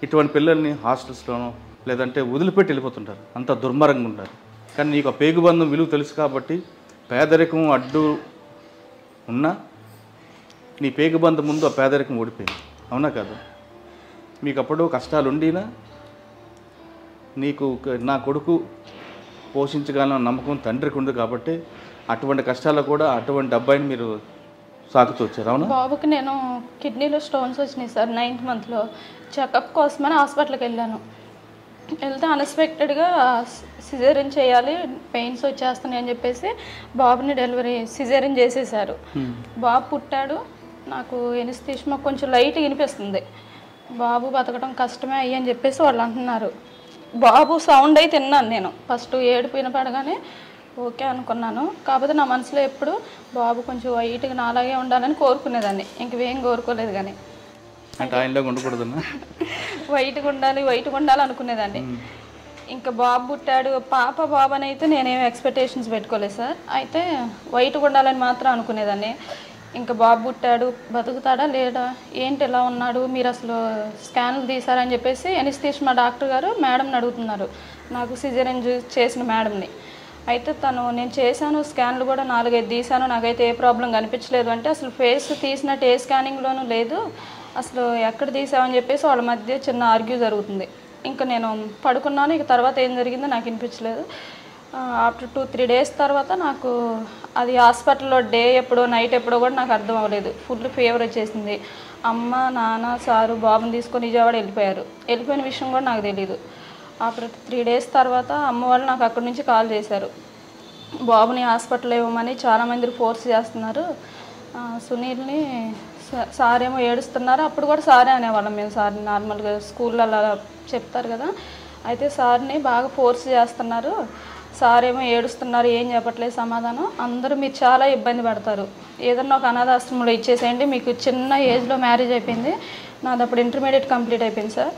ఇటువంటి పిల్లల్ని హాస్టల్స్లోనో లేదంటే వదిలిపెట్టి వెళ్ళిపోతుంటారు, అంత దుర్మార్గంగా ఉంటారు. కానీ నీకు ఆ పేగుబంధం విలువ తెలుసు కాబట్టి పేదరికం అడ్డు ఉన్నా నీ పేగుబంధం ముందు ఆ పేదరికం ఓడిపోయింది. అవునా కాదు? మీకు అప్పుడు కష్టాలు ఉండినా నీకు నా కొడుకు పోషించగలన నమ్మకం తండ్రికి ఉంది కాబట్టి అటువంటి కష్టాల్లో కూడా అటువంటి అబ్బాయిని మీరు సాగుతూ వచ్చారు. అవునా? బాబుకి నేను కిడ్నీలో స్టోన్స్ వచ్చినాయి సార్. 9th మంత్లో చెకప్ కోసమని హాస్పిటల్కి వెళ్ళాను. వెళ్తే అన్ఎక్స్పెక్టెడ్గా సిజేరియన్ చేయాలి, పెయిన్స్ వచ్చేస్తున్నాయి అని చెప్పేసి బాబుని సిజేరియన్ చేసేసారు. బాబు పుట్టాడు. నాకు ఎనిస్థీషియా కొంచెం లైట్ వినిపిస్తుంది. బాబు బతకడం కష్టమే అయ్యి అని చెప్పేసి వాళ్ళు అంటున్నారు. బాబు సౌండ్ అయితే విన్నాను నేను. ఫస్ట్ ఏడుపు వినపడగానే ఓకే అనుకున్నాను. కాకపోతే నా మనసులో ఎప్పుడు బాబు కొంచెం వైట్గా నాలాగే ఉండాలని కోరుకునేదాన్ని, ఇంకేం కోరుకోలేదు. కానీ అంటే ఆయనలో ఉండకూడదన్నా వైట్గా ఉండాలి అనుకునేదాన్ని. ఇంకా బాబు పుట్టాడు. బాబు అని అయితే నేనేమి ఎక్స్పెక్టేషన్స్ పెట్టుకోలేదు సార్. అయితే వైట్గా ఉండాలని మాత్రం అనుకునేదాన్ని. ఇంకా బాబు పుట్టాడు, బతుకుతాడా లేడా, ఏంటి ఎలా ఉన్నాడు, మీరు అసలు స్కాన్లు తీసారని చెప్పేసి ఎనిస్థీషియా డాక్టర్ గారు మేడంని అడుగుతున్నారు, నాకు సిజేరియన్ చేసిన మేడంని. అయితే నేను చేశాను, స్కాన్లు కూడా 4-5 తీసాను, నాకైతే ఏ ప్రాబ్లం కనిపించలేదు అంటే అసలు ఫేస్ తీసినట్టు ఏ స్కానింగ్లోనూ లేదు, అసలు ఎక్కడ తీసామని చెప్పేసి వాళ్ళ మధ్య చిన్న ఆర్గ్యూ జరుగుతుంది. ఇంకా నేను పడుకున్నాను. ఇక తర్వాత ఏం జరిగిందో నాకు వినిపించలేదు. ఆఫ్టర్ 2-3 డేస్ తర్వాత నాకు అది హాస్పిటల్లో డే ఎప్పుడో నైట్ ఎప్పుడో కూడా నాకు అర్థం అవ్వలేదు. ఫుల్ ఫీవర్ వచ్చేసింది. అమ్మ, నాన్న, సారు బాబుని తీసుకొని విజయవాడ వెళ్ళిపోయిన విషయం కూడా నాకు తెలియదు. ఆఫ్టర్ 3 డేస్ తర్వాత అమ్మ వాళ్ళు నాకు అక్కడి నుంచి కాల్ చేశారు, బాబుని హాస్పిటల్ ఇవ్వమని చాలామంది ఫోర్స్ చేస్తున్నారు, సునీల్ని సార్ ఏమో ఏడుస్తున్నారు. అప్పుడు కూడా సారే అనేవాళ్ళం మేము. సార్ నార్మల్గా స్కూల్లో అలా చెప్తారు కదా. అయితే సార్ని బాగా ఫోర్స్ చేస్తున్నారు, సార్ ఏమో ఏడుస్తున్నారు, ఏం చెప్పట్లేదు సమాధానం, అందరూ మీరు చాలా ఇబ్బంది పడతారు, ఏదన్నా ఒక అనాథాశ్రమంలో ఇచ్చేసేయండి, మీకు చిన్న ఏజ్లో మ్యారేజ్ అయిపోయింది, నాది అప్పుడు ఇంటర్మీడియట్ కంప్లీట్ అయిపోయింది సార్.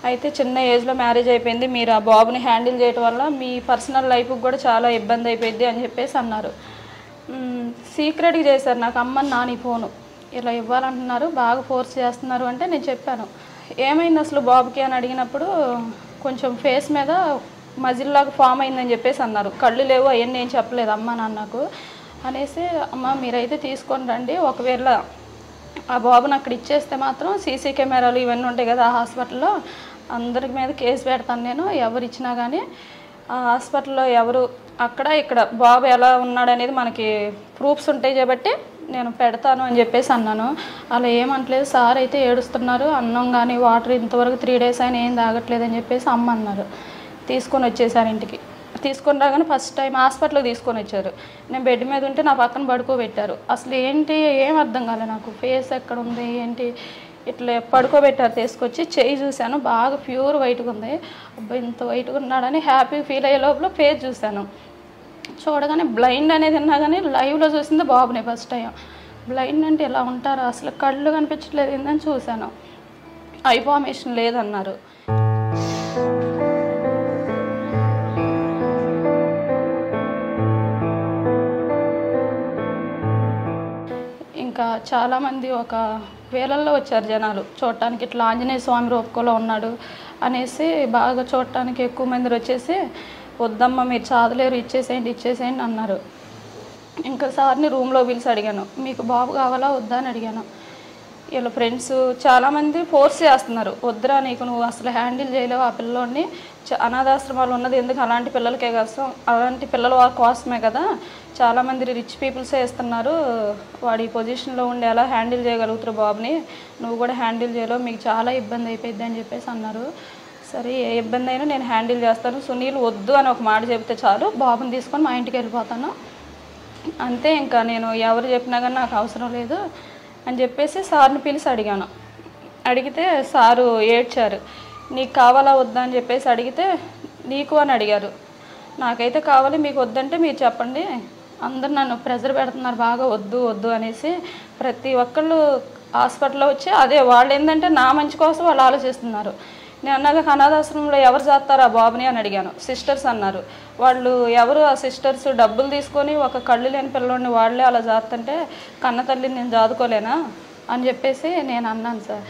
అయితే చిన్న ఏజ్లో మ్యారేజ్ అయిపోయింది, మీరు ఆ బాబుని హ్యాండిల్ చేయడం వల్ల మీ పర్సనల్ లైఫ్కి కూడా చాలా ఇబ్బంది అయిపోయింది అని చెప్పేసి అన్నారు. సీక్రెట్గా చేశారు నాకు అమ్మ నాని ఫోను, ఇలా ఇవ్వాలంటున్నారు, బాగా ఫోర్స్ చేస్తున్నారు అంటే నేను చెప్పాను, ఏమైంది అసలు బాబుకి అని అడిగినప్పుడు కొంచెం ఫేస్ మీద మజిల్లాగా ఫామ్ అయిందని చెప్పేసి అన్నారు. కళ్ళు లేవు అవన్నీ ఏం చెప్పలేదు అమ్మ నాన్నకు అనేసి, అమ్మ మీరైతే తీసుకొని రండి, ఒకవేళ ఆ బాబుని అక్కడ ఇచ్చేస్తే మాత్రం సీసీ కెమెరాలు ఇవన్నీ ఉంటాయి కదా ఆ హాస్పిటల్లో, అందరి మీద కేసు పెడతాను నేను, ఎవరు ఇచ్చినా కానీ ఆ హాస్పిటల్లో ఎవరు అక్కడ ఇక్కడ బాబు ఎలా ఉన్నాడనేది మనకి ప్రూఫ్స్ ఉంటాయి కాబట్టి నేను పెడతాను అని చెప్పేసి అన్నాను. అలా ఏమంటలేదు, సార్ అయితే ఏడుస్తున్నారు, అన్నం కానీ వాటర్ ఇంతవరకు 3 డేస్ అయినా ఏం తాగట్లేదు అని చెప్పేసి అమ్మ అన్నారు. తీసుకొని వచ్చేసారు ఇంటికి. తీసుకొని రాగానే ఫస్ట్ టైం హాస్పిటల్కి తీసుకొని వచ్చారు. నేను బెడ్ మీద ఉంటే నా పక్కన పడుకోబెట్టారు. అసలు ఏంటి ఏం అర్థం కాలేదు నాకు, ఫేస్ ఎక్కడ ఉంది ఏంటి, ఇట్లా పడుకోబెట్టారు. తీసుకొచ్చి చేయి చూశాను, బాగా ప్యూర్ వైట్గా ఉంది. అబ్బాయి ఇంత వైట్గా ఉన్నాడని హ్యాపీ ఫీల్ అయ్యే లోపల ఫేస్ చూశాను. చూడగానే బ్లైండ్ అనేది విన్నా కానీ లైవ్లో చూసింది బాబుని ఫస్ట్ టైం. బ్లైండ్ అంటే ఇలా ఉంటారు, అసలు కళ్ళు కనిపించట్లేదు ఏందని చూశాను. ఐ ఫార్మేషన్ లేదన్నారు. ఇంకా చాలామంది ఒక వేలల్లో వచ్చారు జనాలు చూడటానికి, ఇట్లా ఆంజనేయ స్వామి రూపంలో ఉన్నాడు అనేసి బాగా చూడటానికి ఎక్కువ మంది వచ్చేసి, వద్దమ్మా మీరు చాదలేరు, ఇచ్చేసేయండి అన్నారు. ఇంకా సార్ని రూమ్లో పిలిచి అడిగాను, మీకు బాబు కావాలా వద్దా అని అడిగాను. వీళ్ళ ఫ్రెండ్స్ చాలామంది ఫోర్స్ చేస్తున్నారు, వద్దురా నీకు నువ్వు అసలు హ్యాండిల్ చేయలేవు ఆ పిల్లోడిని, అనాథాశ్రమాలు ఉన్నది ఎందుకు అలాంటి పిల్లలకే కోసం, అలాంటి పిల్లల కోసమే కదా, చాలామంది రిచ్ పీపుల్సే ఇస్తున్నారు, వాడి పొజిషన్లో ఉండి ఎలా హ్యాండిల్ చేయగలుగుతారు బాబుని, నువ్వు కూడా హ్యాండిల్ చేయలేవు, మీకు చాలా ఇబ్బంది అయిపోయింది అని చెప్పేసి అన్నారు. సరే ఏ ఇబ్బంది అయినా నేను హ్యాండిల్ చేస్తాను, సునీల్ వద్దు అని ఒక మాట చెప్తే చాలు, బాబుని తీసుకొని మా ఇంటికి వెళ్ళిపోతాను అంతే, ఇంకా నేను ఎవరు చెప్పినా కానీ నాకు అవసరం లేదు అని చెప్పేసి సార్ని పిలిచి అడిగాను. అడిగితే సారు ఏడ్చారు, నీకు కావాలా వద్దా అని చెప్పేసి అడిగితే నీకు అని అడిగారు. నాకైతే కావాలి, మీకు వద్దంటే మీరు చెప్పండి, అందరు నన్ను ప్రెజర్ పెడుతున్నారు బాగా, వద్దు వద్దు అనేసి. ప్రతి ఒక్కళ్ళు హాస్పిటల్లో వచ్చి అదే వాళ్ళు ఏంటంటే నా మంచి కోసం వాళ్ళు ఆలోచిస్తున్నారు. నేను అన్నాక అనాథాశ్రమంలో ఎవరు చేస్తారు ఆ బాబుని అని అడిగాను. సిస్టర్స్ అన్నారు. వాళ్ళు ఎవరు ఆ సిస్టర్స్ డబ్బులు తీసుకొని ఒక కళ్ళు లేని పిల్లోడిని వాళ్ళే అలా చేస్తుంటే కన్న తల్లిని నేను చదువుకోలేనా అని చెప్పేసి నేను అన్నాను సార్.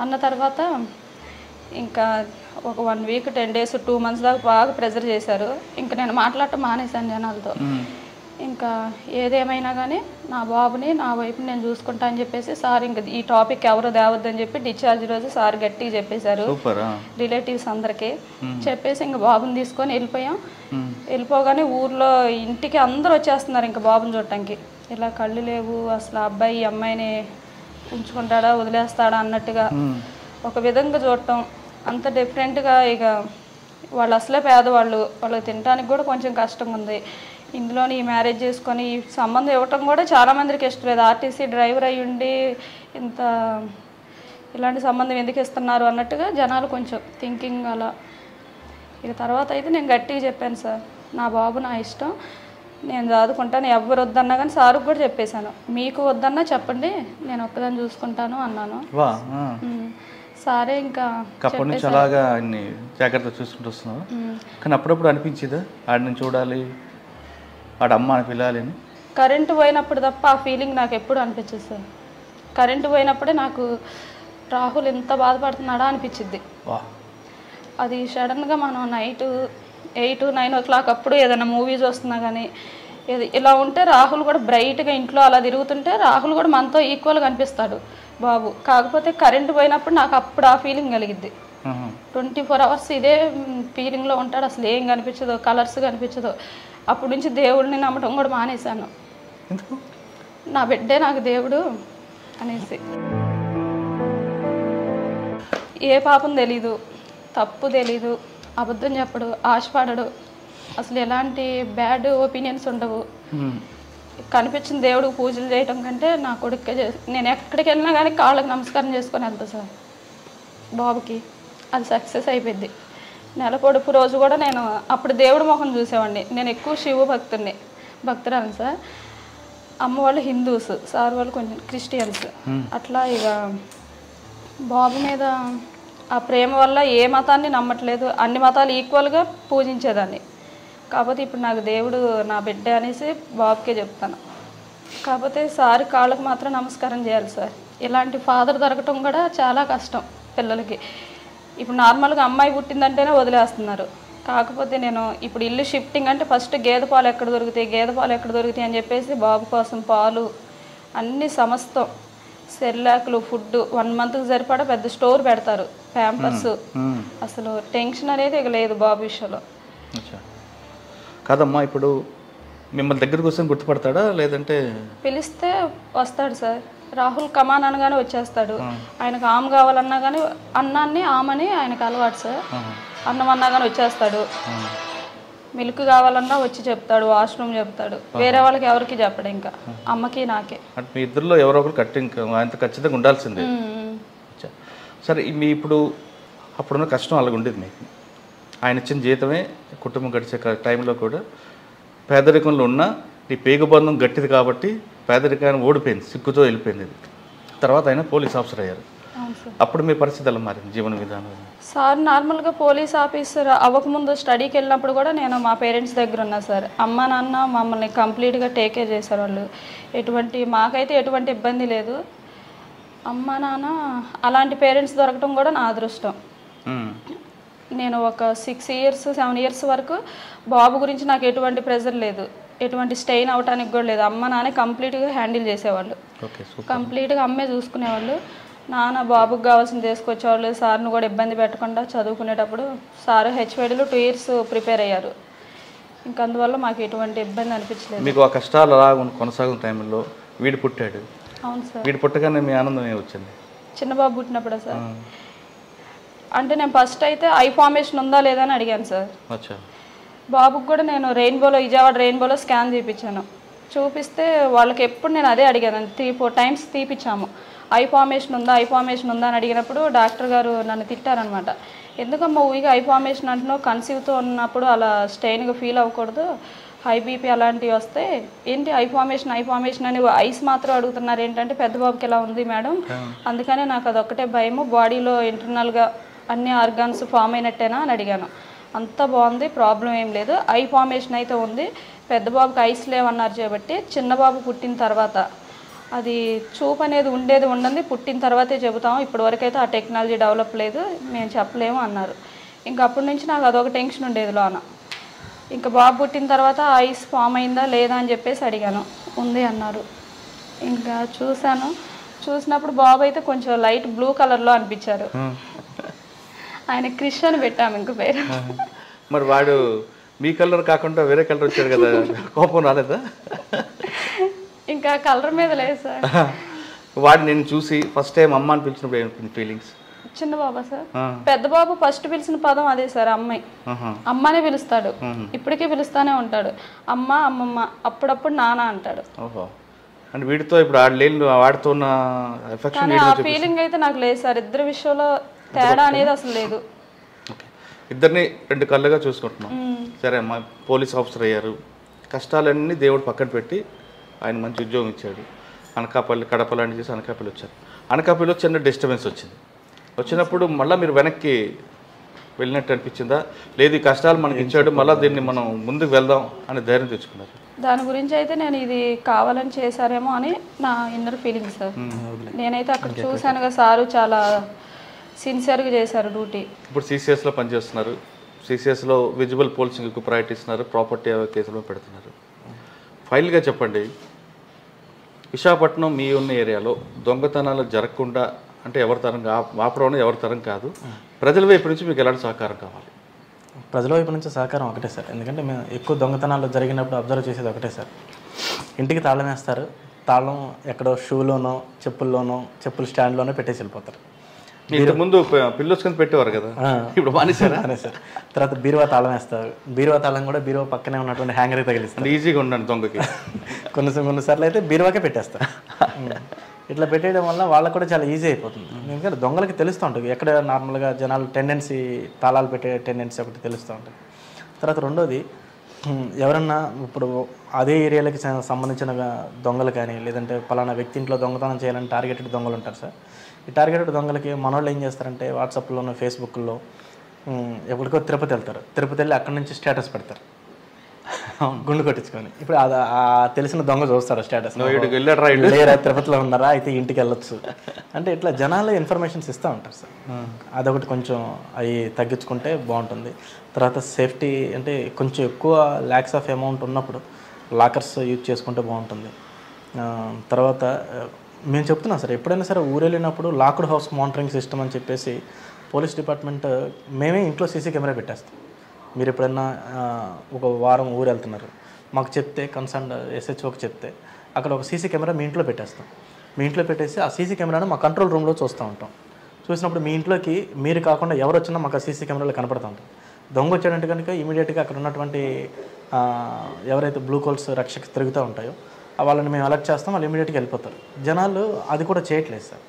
అన్న తర్వాత ఇంకా ఒక 1 వీక్ 10 డేస్ 2 మంత్స్ దాకా బాగా ప్రెజర్ చేశారు. ఇంకా నేను మాట్లాడటం మానేశాను జనాలతో. ఇంకా ఏదేమైనా కానీ నా బాబుని నా వైపుని నేను చూసుకుంటా అని చెప్పేసి సార్ ఇంకా ఈ టాపిక్ ఎవరు తేవద్దని చెప్పి డిశ్చార్జ్ రోజు సార్ గట్టిగా చెప్పేశారు రిలేటివ్స్ అందరికీ. చెప్పేసి ఇంకా బాబుని తీసుకొని వెళ్ళిపోయాం. వెళ్ళిపోగానే ఊర్లో ఇంటికి అందరూ వచ్చేస్తున్నారు ఇంకా బాబుని చూడటానికి. ఇలా కళ్ళు లేవు అసలు, అబ్బాయి ఈ అమ్మాయిని ఉంచుకుంటాడా వదిలేస్తాడా అన్నట్టుగా ఒక విధంగా చూడటం అంత డిఫరెంట్గా. ఇక వాళ్ళు అసలే పేదవాళ్ళు, వాళ్ళకి తినడానికి కూడా కొంచెం కష్టంగా ఉంది. ఇందులోని ఈ మ్యారేజ్ చేసుకొని ఈ సంబంధం ఇవ్వటం కూడా చాలామందికి ఇష్టం లేదు. ఆర్టీసీ డ్రైవర్ అయ్యి ఉండి ఇంత ఇలాంటి సంబంధం ఎందుకు ఇస్తున్నారు అన్నట్టుగా జనాలు కొంచెం థింకింగ్ అలా. ఇక తర్వాత అయితే నేను గట్టిగా చెప్పాను సార్, నా బాబు నా ఇష్టం, నేను చదువుకుంటాను, ఎవరు వద్దన్నా కానీ సార్కి కూడా చెప్పేశాను. మీకు వద్దన్నా చెప్పండి నేను ఒక్కదాన్ని చూసుకుంటాను అన్నాను. సారే ఇంకా అప్పటి నుంచి అలాగా అన్ని జాగ్రత్తగా చూసుకుంటూ వస్తున్నావు. కానీ అప్పుడప్పుడు అనిపించేదా ఆడిని చూడాలి, ఆడ అమ్మ అని పిల్లాలి అని? కరెంటు పోయినప్పుడు తప్ప ఆ ఫీలింగ్ నాకు ఎప్పుడు అనిపించదు సార్. కరెంటు పోయినప్పుడే నాకు రాహుల్ ఎంత బాధపడుతున్నాడా అనిపించింది. అది సడన్గా మనం నైట్ 8-9 o'clock అప్పుడు ఏదైనా మూవీస్ వస్తున్నా కానీ ఇలా ఉంటే రాహుల్ కూడా బ్రైట్గా ఇంట్లో అలా తిరుగుతుంటే రాహుల్ కూడా మనతో ఈక్వల్గా అనిపిస్తాడు బాబు. కాకపోతే కరెంటు పోయినప్పుడు నాకు అప్పుడు ఆ ఫీలింగ్ కలిగిద్ది. 24 hours ఇదే ఫీలింగ్లో ఉంటాడు. అసలు ఏం కనిపించదు, కలర్స్ కనిపించదు. అప్పటి నుంచి దేవుడిని నమ్మటం కూడా మానేశాను. నా బిడ్డే నాకు దేవుడు అనేసి. ఏ పాపం తెలీదు, తప్పు తెలీదు, అబద్ధం చెప్పడు, ఆశపడడు, అసలు ఎలాంటి బ్యాడ్ ఒపీనియన్స్ ఉండవు. కనిపించిన దేవుడికి పూజలు చేయటం కంటే నా కొడుకే నేను ఎక్కడికి వెళ్ళినా కానీ కాళ్ళకి నమస్కారం చేసుకొని వెళ్తా సార్ బాబుకి. అది సక్సెస్ అయిపోయింది. నెల పొడుపు రోజు కూడా నేను అప్పుడు దేవుడి ముఖం చూసేవాడిని. నేను ఎక్కువ శివ భక్తురాలు సార్. అమ్మ వాళ్ళు హిందూస్, సార్ వాళ్ళు కొంచెం క్రిస్టియన్స్. అట్లా ఇక బాబు మీద ఆ ప్రేమ వల్ల ఏ మతాన్ని నమ్మట్లేదు, అన్ని మతాలు ఈక్వల్గా పూజించేదాన్ని. కాకపోతే ఇప్పుడు నాకు దేవుడు నా బిడ్డ అనేసి బాబుకే చెప్తాను. కాకపోతే సార్ కాళ్ళకు మాత్రం నమస్కారం చేయాలి సార్. ఇలాంటి ఫాదర్ దొరకటం కూడా చాలా కష్టం పిల్లలకి. ఇప్పుడు నార్మల్గా అమ్మాయి పుట్టిందంటేనే వదిలేస్తున్నారు. కాకపోతే నేను ఇప్పుడు ఇల్లు షిఫ్టింగ్ అంటే ఫస్ట్ గేదె పాలు ఎక్కడ దొరుకుతాయి అని చెప్పేసి బాబు కోసం పాలు అన్ని సమస్తం సెర్లాకులు ఫుడ్ 1 monthకి సరిపడా పెద్ద స్టోర్ పెడతారు, ప్యాంపర్స్. అసలు టెన్షన్ అనేది ఇక లేదు బాబు విషయంలో. కాదమ్మా, ఇప్పుడు మిమ్మల్ని దగ్గరకు వస్తే గుర్తుపడతాడా లేదంటే? పిలిస్తే వస్తాడు సార్. రాహుల్ కమాన్ అనగానే వచ్చేస్తాడు. ఆయనకు ఆమె కావాలన్నా కానీ అన్నాన్ని ఆమని ఆయనకు అలవాటు సార్. అన్నం అన్నా కానీ వచ్చేస్తాడు. మిల్క్ కావాలన్నా వచ్చి చెప్తాడు, వాష్రూమ్ చెప్తాడు. వేరే వాళ్ళకి ఎవరికి చెప్పడు, ఇంకా అమ్మకి నాకే. అంటే మీ ఇద్దరులో ఎవరో ఒకరు ఆయనతో ఖచ్చితంగా ఉండాల్సిందే. సరే, మీ ఇప్పుడు అప్పుడున్న కష్టం అలాగ ఉండేది మీకు. ఆయన ఇచ్చిన జీతమే కుటుంబం గడిచే టైంలో కూడా పేదరికంలో ఉన్న ఈ పేగుబంధం గట్టిది కాబట్టి పేదరికాన్ని ఓడిపోయింది, సిగ్గుతో వెళ్ళిపోయింది. తర్వాత ఆయన పోలీస్ ఆఫీసర్ అయ్యారు. అప్పుడు మీ పరిస్థితి ఎలా మారింది, జీవన విధానం? సార్ నార్మల్గా పోలీస్ ఆఫీసర్ అవ్వకముందు స్టడీకి వెళ్ళినప్పుడు కూడా నేను మా పేరెంట్స్ దగ్గర ఉన్నా సార్. అమ్మ నాన్న మమ్మల్ని కంప్లీట్గా టేక్ కేర్ చేశారు వాళ్ళు. మాకైతే ఎటువంటి ఇబ్బంది లేదు. అమ్మ నాన్న అలాంటి పేరెంట్స్ దొరకడం కూడా నా అదృష్టం. నేను ఒక 6 years 7 years వరకు బాబు గురించి నాకు ఎటువంటి ప్రెజర్ లేదు, ఎటువంటి స్టెయిన్ అవడానికి కూడా లేదు. అమ్మ నాన్న కంప్లీట్గా హ్యాండిల్ చేసేవాళ్ళు, కంప్లీట్గా అమ్మే చూసుకునేవాళ్ళు. నాన్న బాబుకి కావాల్సింది తీసుకొచ్చేవాళ్ళు. సార్ను కూడా ఇబ్బంది పెట్టకుండా చదువుకునేటప్పుడు సార్ హెచ్వైడీలో 2 years ప్రిపేర్ అయ్యారు. ఇంకా అందువల్ల మాకు ఎటువంటి ఇబ్బంది అనిపించలేదు. మీకు ఆ కష్టాలు అలా కొనసాగుతున్న టైంలో వీడు పుట్టాడు. అవును సార్. వీడు పుట్టగానే మీ ఆనందం ఏమొచ్చింది? చిన్న బాబు పుట్టినప్పుడు సార్ అంటే నేను ఫస్ట్ అయితే ఐ ఫార్మేషన్ ఉందా లేదా అని అడిగాను సార్. బాబుకి కూడా నేను విజయవాడ రెయిన్బోలో స్కాన్ చేయించాను. చూపిస్తే వాళ్ళకి ఎప్పుడు నేను అదే అడిగాను. 3-4 టైమ్స్ తీపిచ్చాము. ఐ ఫార్మేషన్ ఉందా అని అడిగినప్పుడు డాక్టర్ గారు నన్ను తిట్టారనమాట. ఎందుకమ్మా ఊరిగా ఐ ఫార్మేషన్ అంటున్నావు, కన్సీవ్తో ఉన్నప్పుడు అలా స్టెయిన్గా ఫీల్ అవ్వకూడదు, హై బీపీ అలాంటివి వస్తే ఏంటి ఐ ఫార్మేషన్ అని ఐస్ మాత్రం అడుగుతున్నారు ఏంటంటే పెద్ద బాబుకి ఎలా ఉంది మేడం, అందుకనే నాకు అదొక్కటే భయము, బాడీలో ఇంటర్నల్గా అన్ని ఆర్గాన్స్ ఫామ్ అయినట్టేనా అని అడిగాను. అంతా బాగుంది, ప్రాబ్లం ఏం లేదు, ఐ ఫార్మేషన్ అయితే ఉంది, పెద్ద బాబుకి ఐస్ లేవన్నారు కాబట్టి చిన్న బాబు పుట్టిన తర్వాత అది చూపు అనేది ఉండదు, పుట్టిన తర్వాతే చెబుతాము, ఇప్పటివరకు అయితే ఆ టెక్నాలజీ డెవలప్ లేదు, మేము చెప్పలేము అన్నారు. ఇంకా అప్పటి నుంచి నాకు అదొక టెన్షన్ ఉండేది లోన. ఇంకా బాబు పుట్టిన తర్వాత ఐస్ ఫామ్ అయిందా లేదా అని చెప్పేసి అడిగాను, ఉంది అన్నారు. ఇంకా చూసినప్పుడు బాబు అయితే కొంచెం లైట్ బ్లూ కలర్లో అనిపించారు. ఆయన క్రిష్ అని పెట్టాము ఇంక పేరు. మరి వాడు మీ కలర్ కాకుండా వేరే కలర్ వచ్చాడు కదా, కోపం రాలేదా? ఇంకా కలర్ మీద లేదు సార్. వాడు నేను చూసి ఫస్ట్ టైం అమ్మ అని పిలిచినప్పుడు ఏమవుతుంది ఫీలింగ్స్? చిన్న బాబా సార్, పెద్ద బాబు ఫస్ట్ పిలిచిన పదం అదే సార్, అమ్మాయి. అమ్మనే పిలుస్తాడు, ఇప్పటికే పిలుస్తానే ఉంటాడు, అమ్మ అమ్మమ్మ, అప్పుడప్పుడు నాన్న అంటాడు. ఓహో, అంటే వీటితో ఇప్పుడు వాడితో ఉన్న ఎఫెక్షన్, కానీ ఆ ఫీలింగ్ అయితే నాకు లేదు సార్. ఇద్దరు విషయంలో తేడా అనేది అసలు లేదు. ఇద్దరిని 2 కళ్ళుగా చూసుకుంటున్నాం. సరే అమ్మా, పోలీస్ ఆఫీసర్ అయ్యారు, కష్టాలన్నీ దేవుడు పక్కన పెట్టి ఆయన మంచి ఉద్యోగం ఇచ్చాడు. అనకాపల్లి, కడప లాంటి చేసి అనకాపల్లి వచ్చారు. అనకాపల్లిలో చిన్న డిస్టర్బెన్స్ వచ్చినప్పుడు మళ్ళీ మీరు వెనక్కి వెళ్ళినట్టు అనిపించిందా? లేదు, ఈ కష్టాలు మనకి ఇచ్చాడు, మళ్ళీ దీన్ని మనం ముందుకు వెళ్దాం అని ధైర్యం తెచ్చుకున్నారు? దాని గురించి అయితే నేను ఇది కావాలని చేశారేమో అని నా ఇన్నర్ ఫీలింగ్ సార్. నేనైతే అక్కడ చూశానుగా, సారు చాలా సిన్సియర్గా చేశారు డ్యూటీ. ఇప్పుడు సిసిఎస్లో పనిచేస్తున్నారు. సిసిఎస్లో విజిబుల్ పోలీసింగ్కు ప్రయారిటీ ఇస్తున్నారు, ప్రాపర్టీ కేసులో పెడుతున్నారు. ఫైనల్గా చెప్పండి, విశాఖపట్నం మీ ఉన్న ఏరియాలో దొంగతనాలు జరగకుండా అంటే ఎవరి తరం ఆపడం ఎవరి తరం కాదు, ప్రజల వైపు నుంచి మీకు ఎలాంటి సహకారం కావాలి? ప్రజల వైపు నుంచి సహకారం ఒకటే సార్. ఎందుకంటే మేము ఎక్కువ దొంగతనాలు జరిగినప్పుడు అబ్జర్వ్ చేసేది ఒకటే సార్, ఇంటికి తాళం వేస్తారు, తాళం ఎక్కడో షూలోనో చెప్పుల్లోనో చెప్పుల స్టాండ్లోనో పెట్టేసి వెళ్ళిపోతారు. ముందు పిల్లొచ్చుకొని పెట్టేవారు కదా, ఇప్పుడు మానేసారా? సార్. తర్వాత బీరువా తాళం వేస్తారు, బీరువా తాళం కూడా బీరువా పక్కనే ఉన్నటువంటి హ్యాంగర్కి తగిలిస్తారు. ఈజీగా ఉండండి దొంగకి. కొన్నిసార్లు అయితే బీరువాకే పెట్టేస్తారు. ఇట్లా పెట్టేయడం వల్ల వాళ్ళకు కూడా చాలా ఈజీ అయిపోతుంది. ఎందుకంటే దొంగలకి తెలుస్తూ ఉంటుంది ఎక్కడ నార్మల్గా జనాలు టెండెన్సీ, తాళాలు పెట్టే టెండెన్సీ ఒకటి తెలుస్తూ ఉంటుంది. తర్వాత రెండోది, ఎవరన్నా ఇప్పుడు అదే ఏరియాలకి సంబంధించిన దొంగలు కానీ, లేదంటే పలానా వ్యక్తి ఇంట్లో దొంగతనం చేయాలని టార్గెటెడ్ దొంగలు ఉంటారు సార్. ఈ టార్గెటెడ్ దొంగలకి మనోళ్ళు ఏం చేస్తారంటే వాట్సాప్లోనూ ఫేస్బుక్లో ఎప్పటికో తిరుపతి వెళ్తారు, తిరుపతి వెళ్ళి అక్కడి నుంచి స్టేటస్ పెడతారు గుండు కొట్టించుకొని. ఇప్పుడు తెలిసిన దొంగ చూస్తాడు స్టేటస్, లేరా తిరుపతిలో ఉన్నారా, అయితే ఇంటికి వెళ్ళొచ్చు అంటే ఇట్లా జనాలు ఇన్ఫర్మేషన్స్ ఇస్తూ ఉంటారు సార్. అదొకటి కొంచెం అవి తగ్గించుకుంటే బాగుంటుంది. తర్వాత సేఫ్టీ అంటే కొంచెం ఎక్కువ ల్యాక్స్ ఆఫ్ అమౌంట్ ఉన్నప్పుడు లాకర్స్ యూజ్ చేసుకుంటే బాగుంటుంది. తర్వాత మేము చెప్తున్నాం సార్, ఎప్పుడైనా సరే ఊరు వెళ్ళినప్పుడు లాక్డ్ హౌస్ మానిటరింగ్ సిస్టమ్ అని చెప్పేసి పోలీస్ డిపార్ట్మెంట్ మేమే ఇంట్లో సీసీ కెమెరా పెట్టేస్తాం. మీరు ఎప్పుడైనా ఒక వారం ఊరు వెళ్తున్నారు, మాకు చెప్తే కన్సర్న్ ఎస్హెచ్ఓకి చెప్తే అక్కడ ఒక సీసీ కెమెరా మీ ఇంట్లో పెట్టేస్తాం. మీ ఇంట్లో పెట్టేసి ఆ సీసీ కెమెరాను మా కంట్రోల్ రూమ్లో చూస్తూ ఉంటాం. చూసినప్పుడు మీ ఇంట్లోకి మీరు కాకుండా ఎవరు వచ్చినా మాకు ఆ సీసీ కెమెరాలో కనపడుతూ ఉంటాం. దొంగ వచ్చాడంటే కనుక ఇమీడియట్గా అక్కడ ఉన్నటువంటి ఎవరైతే బ్లూ కోల్స్ రక్షక తిరుగుతూ ఉంటాయో వాళ్ళని మేము అలర్ట్ చేస్తాం, వాళ్ళు ఇమీడియట్గా వెళ్ళిపోతారు. జనాలు అది కూడా చేయట్లేదు సార్.